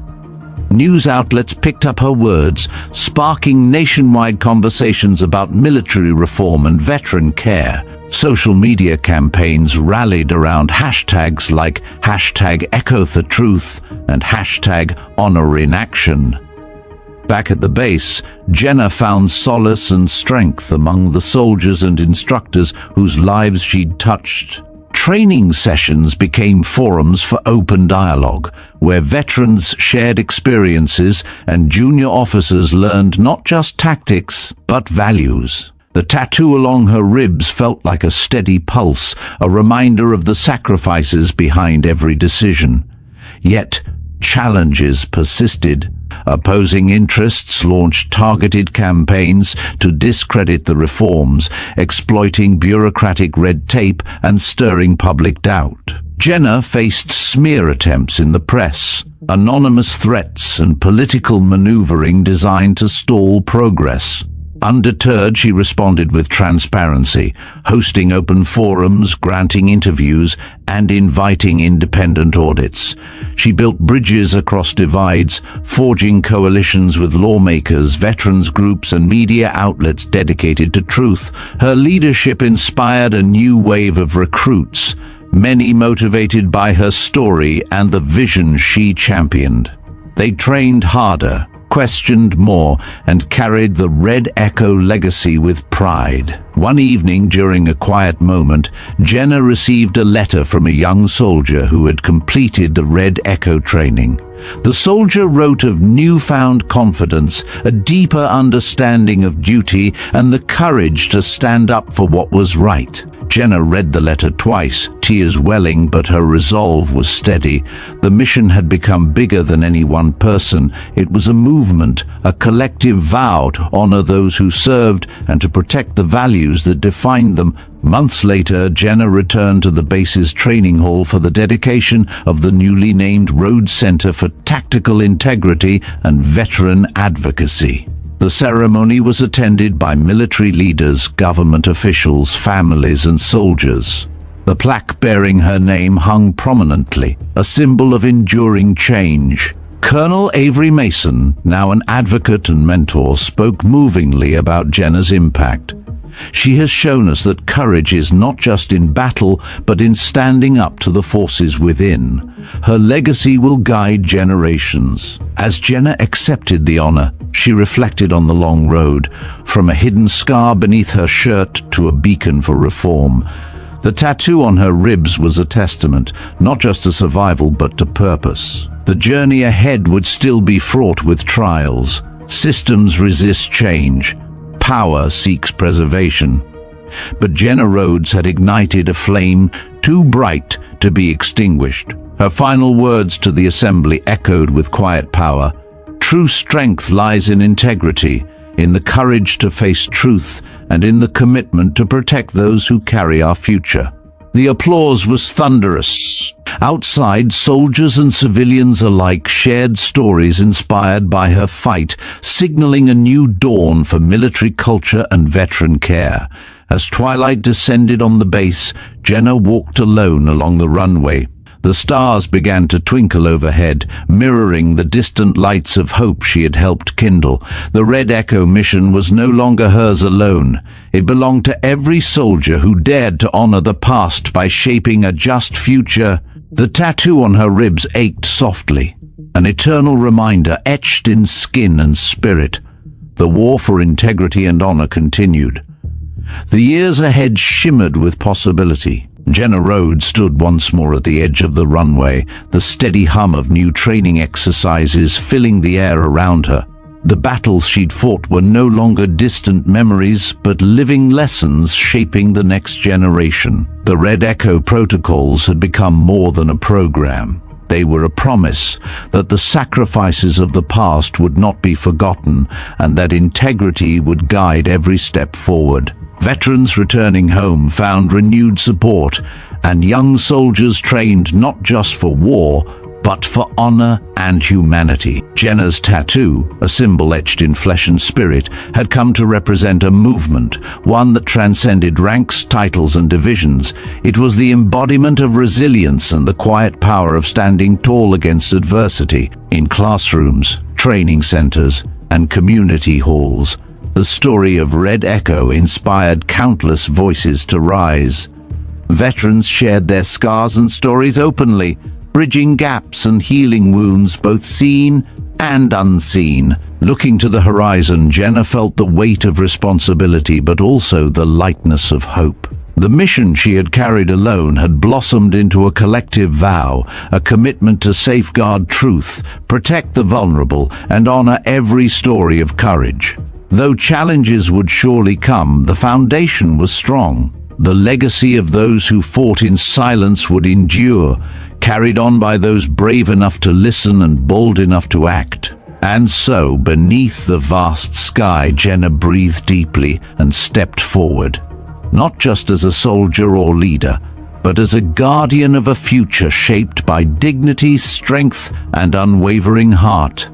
News outlets picked up her words, sparking nationwide conversations about military reform and veteran care. Social media campaigns rallied around hashtags like #EchoTheTruth and #HonorInAction. Back at the base, Jenna found solace and strength among the soldiers and instructors whose lives she'd touched. Training sessions became forums for open dialogue, where veterans shared experiences and junior officers learned not just tactics, but values. The tattoo along her ribs felt like a steady pulse, a reminder of the sacrifices behind every decision. Yet, challenges persisted. Opposing interests launched targeted campaigns to discredit the reforms, exploiting bureaucratic red tape and stirring public doubt. Jenna faced smear attempts in the press, anonymous threats, and political maneuvering designed to stall progress. Undeterred, she responded with transparency, hosting open forums, granting interviews, and inviting independent audits. She built bridges across divides, forging coalitions with lawmakers, veterans groups, and media outlets dedicated to truth. Her leadership inspired a new wave of recruits, many motivated by her story and the vision she championed. They trained harder, questioned more, and carried the Red Echo legacy with pride. One evening, during a quiet moment, Jenna received a letter from a young soldier who had completed the Red Echo training. The soldier wrote of newfound confidence, a deeper understanding of duty, and the courage to stand up for what was right. Jenna read the letter twice, tears welling, but her resolve was steady. The mission had become bigger than any one person. It was a movement, a collective vow to honor those who served and to protect the values that defined them. Months later, Jenna returned to the base's training hall for the dedication of the newly named Rhodes Center for Tactical Integrity and Veteran Advocacy. The ceremony was attended by military leaders, government officials, families, and soldiers. The plaque bearing her name hung prominently, a symbol of enduring change. Colonel Avery Mason, now an advocate and mentor, spoke movingly about Jenna's impact. She has shown us that courage is not just in battle, but in standing up to the forces within. Her legacy will guide generations. As Jenna accepted the honor, she reflected on the long road, from a hidden scar beneath her shirt to a beacon for reform. The tattoo on her ribs was a testament, not just to survival, but to purpose. The journey ahead would still be fraught with trials. Systems resist change. Power seeks preservation. But Jenna Rhodes had ignited a flame too bright to be extinguished. Her final words to the assembly echoed with quiet power. True strength lies in integrity, in the courage to face truth, and in the commitment to protect those who carry our future. The applause was thunderous, Outside, soldiers and civilians alike shared stories inspired by her fight, signaling a new dawn for military culture and veteran care. As twilight descended on the base, Jenna walked alone along the runway. The stars began to twinkle overhead, mirroring the distant lights of hope she had helped kindle. The Red Echo mission was no longer hers alone. It belonged to every soldier who dared to honor the past by shaping a just future. The tattoo on her ribs ached softly, an eternal reminder etched in skin and spirit. The war for integrity and honor continued. The years ahead shimmered with possibility. Jenna Rhodes stood once more at the edge of the runway, the steady hum of new training exercises filling the air around her. The battles she'd fought were no longer distant memories, but living lessons shaping the next generation. The Red Echo protocols had become more than a program. They were a promise that the sacrifices of the past would not be forgotten and that integrity would guide every step forward. Veterans returning home found renewed support, and young soldiers trained not just for war, but for honor and humanity. Jenna's tattoo, a symbol etched in flesh and spirit, had come to represent a movement, one that transcended ranks, titles, and divisions. It was the embodiment of resilience and the quiet power of standing tall against adversity. In classrooms, training centers, and community halls, the story of Red Echo inspired countless voices to rise. Veterans shared their scars and stories openly, bridging gaps and healing wounds both seen and unseen. Looking to the horizon, Jenna felt the weight of responsibility but also the lightness of hope. The mission she had carried alone had blossomed into a collective vow, a commitment to safeguard truth, protect the vulnerable, and honor every story of courage. Though challenges would surely come, the foundation was strong. The legacy of those who fought in silence would endure, carried on by those brave enough to listen and bold enough to act. And so, beneath the vast sky, Jenna breathed deeply and stepped forward, not just as a soldier or leader, but as a guardian of a future shaped by dignity, strength, and unwavering heart.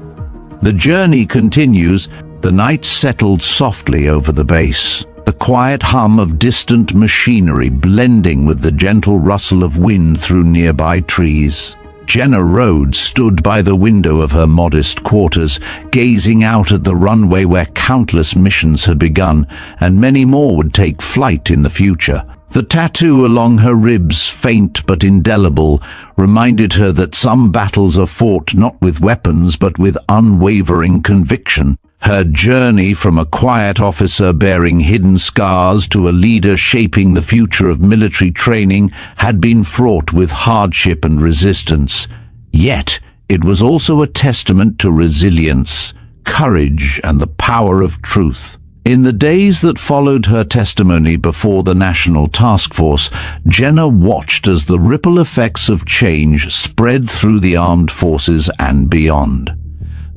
The journey continues. The night settled softly over the base, the quiet hum of distant machinery blending with the gentle rustle of wind through nearby trees. Jenna Rhodes stood by the window of her modest quarters, gazing out at the runway where countless missions had begun, and many more would take flight in the future. The tattoo along her ribs, faint but indelible, reminded her that some battles are fought not with weapons but with unwavering conviction. Her journey from a quiet officer bearing hidden scars to a leader shaping the future of military training had been fraught with hardship and resistance. Yet, it was also a testament to resilience, courage, and the power of truth. In the days that followed her testimony before the National Task Force, Jenna watched as the ripple effects of change spread through the armed forces and beyond.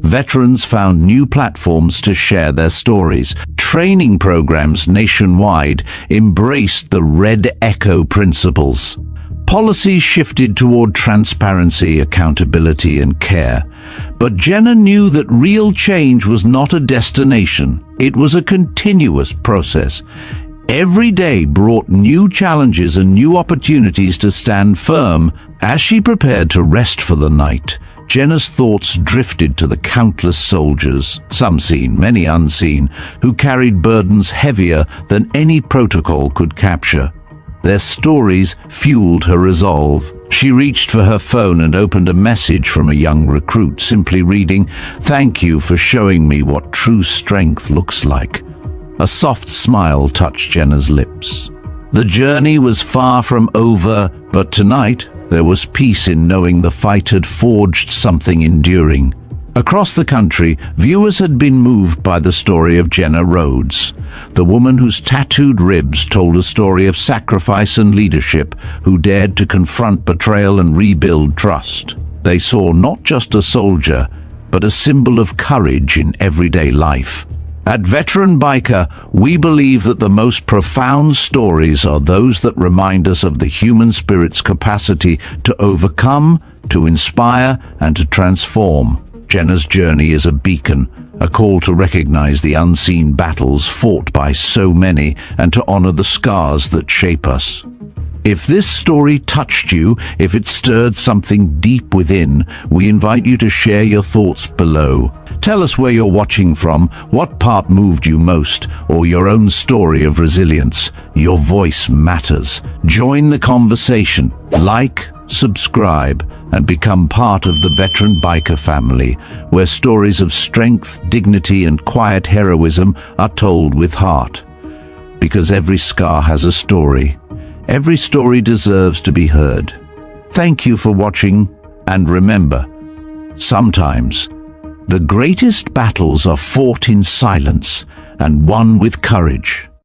Veterans found new platforms to share their stories. Training programs nationwide embraced the Red Echo principles. Policies shifted toward transparency, accountability, and care. But Jenna knew that real change was not a destination. It was a continuous process. Every day brought new challenges and new opportunities to stand firm. As she prepared to rest for the night, Jenna's thoughts drifted to the countless soldiers, some seen, many unseen, who carried burdens heavier than any protocol could capture. Their stories fueled her resolve. She reached for her phone and opened a message from a young recruit, simply reading, "Thank you for showing me what true strength looks like." A soft smile touched Jenna's lips. The journey was far from over, but tonight there was peace in knowing the fight had forged something enduring. Across the country, viewers had been moved by the story of Jenna Rhodes, the woman whose tattooed ribs told a story of sacrifice and leadership, who dared to confront betrayal and rebuild trust. They saw not just a soldier, but a symbol of courage in everyday life. At Veteran Biker, we believe that the most profound stories are those that remind us of the human spirit's capacity to overcome, to inspire, and to transform. Jenna's journey is a beacon, a call to recognize the unseen battles fought by so many and to honor the scars that shape us. If this story touched you, if it stirred something deep within, we invite you to share your thoughts below. Tell us where you're watching from, what part moved you most, or your own story of resilience. Your voice matters. Join the conversation. Like, subscribe, and become part of the Veteran Biker family, where stories of strength, dignity, and quiet heroism are told with heart. Because every scar has a story. Every story deserves to be heard. Thank you for watching, and remember, sometimes the greatest battles are fought in silence and won with courage.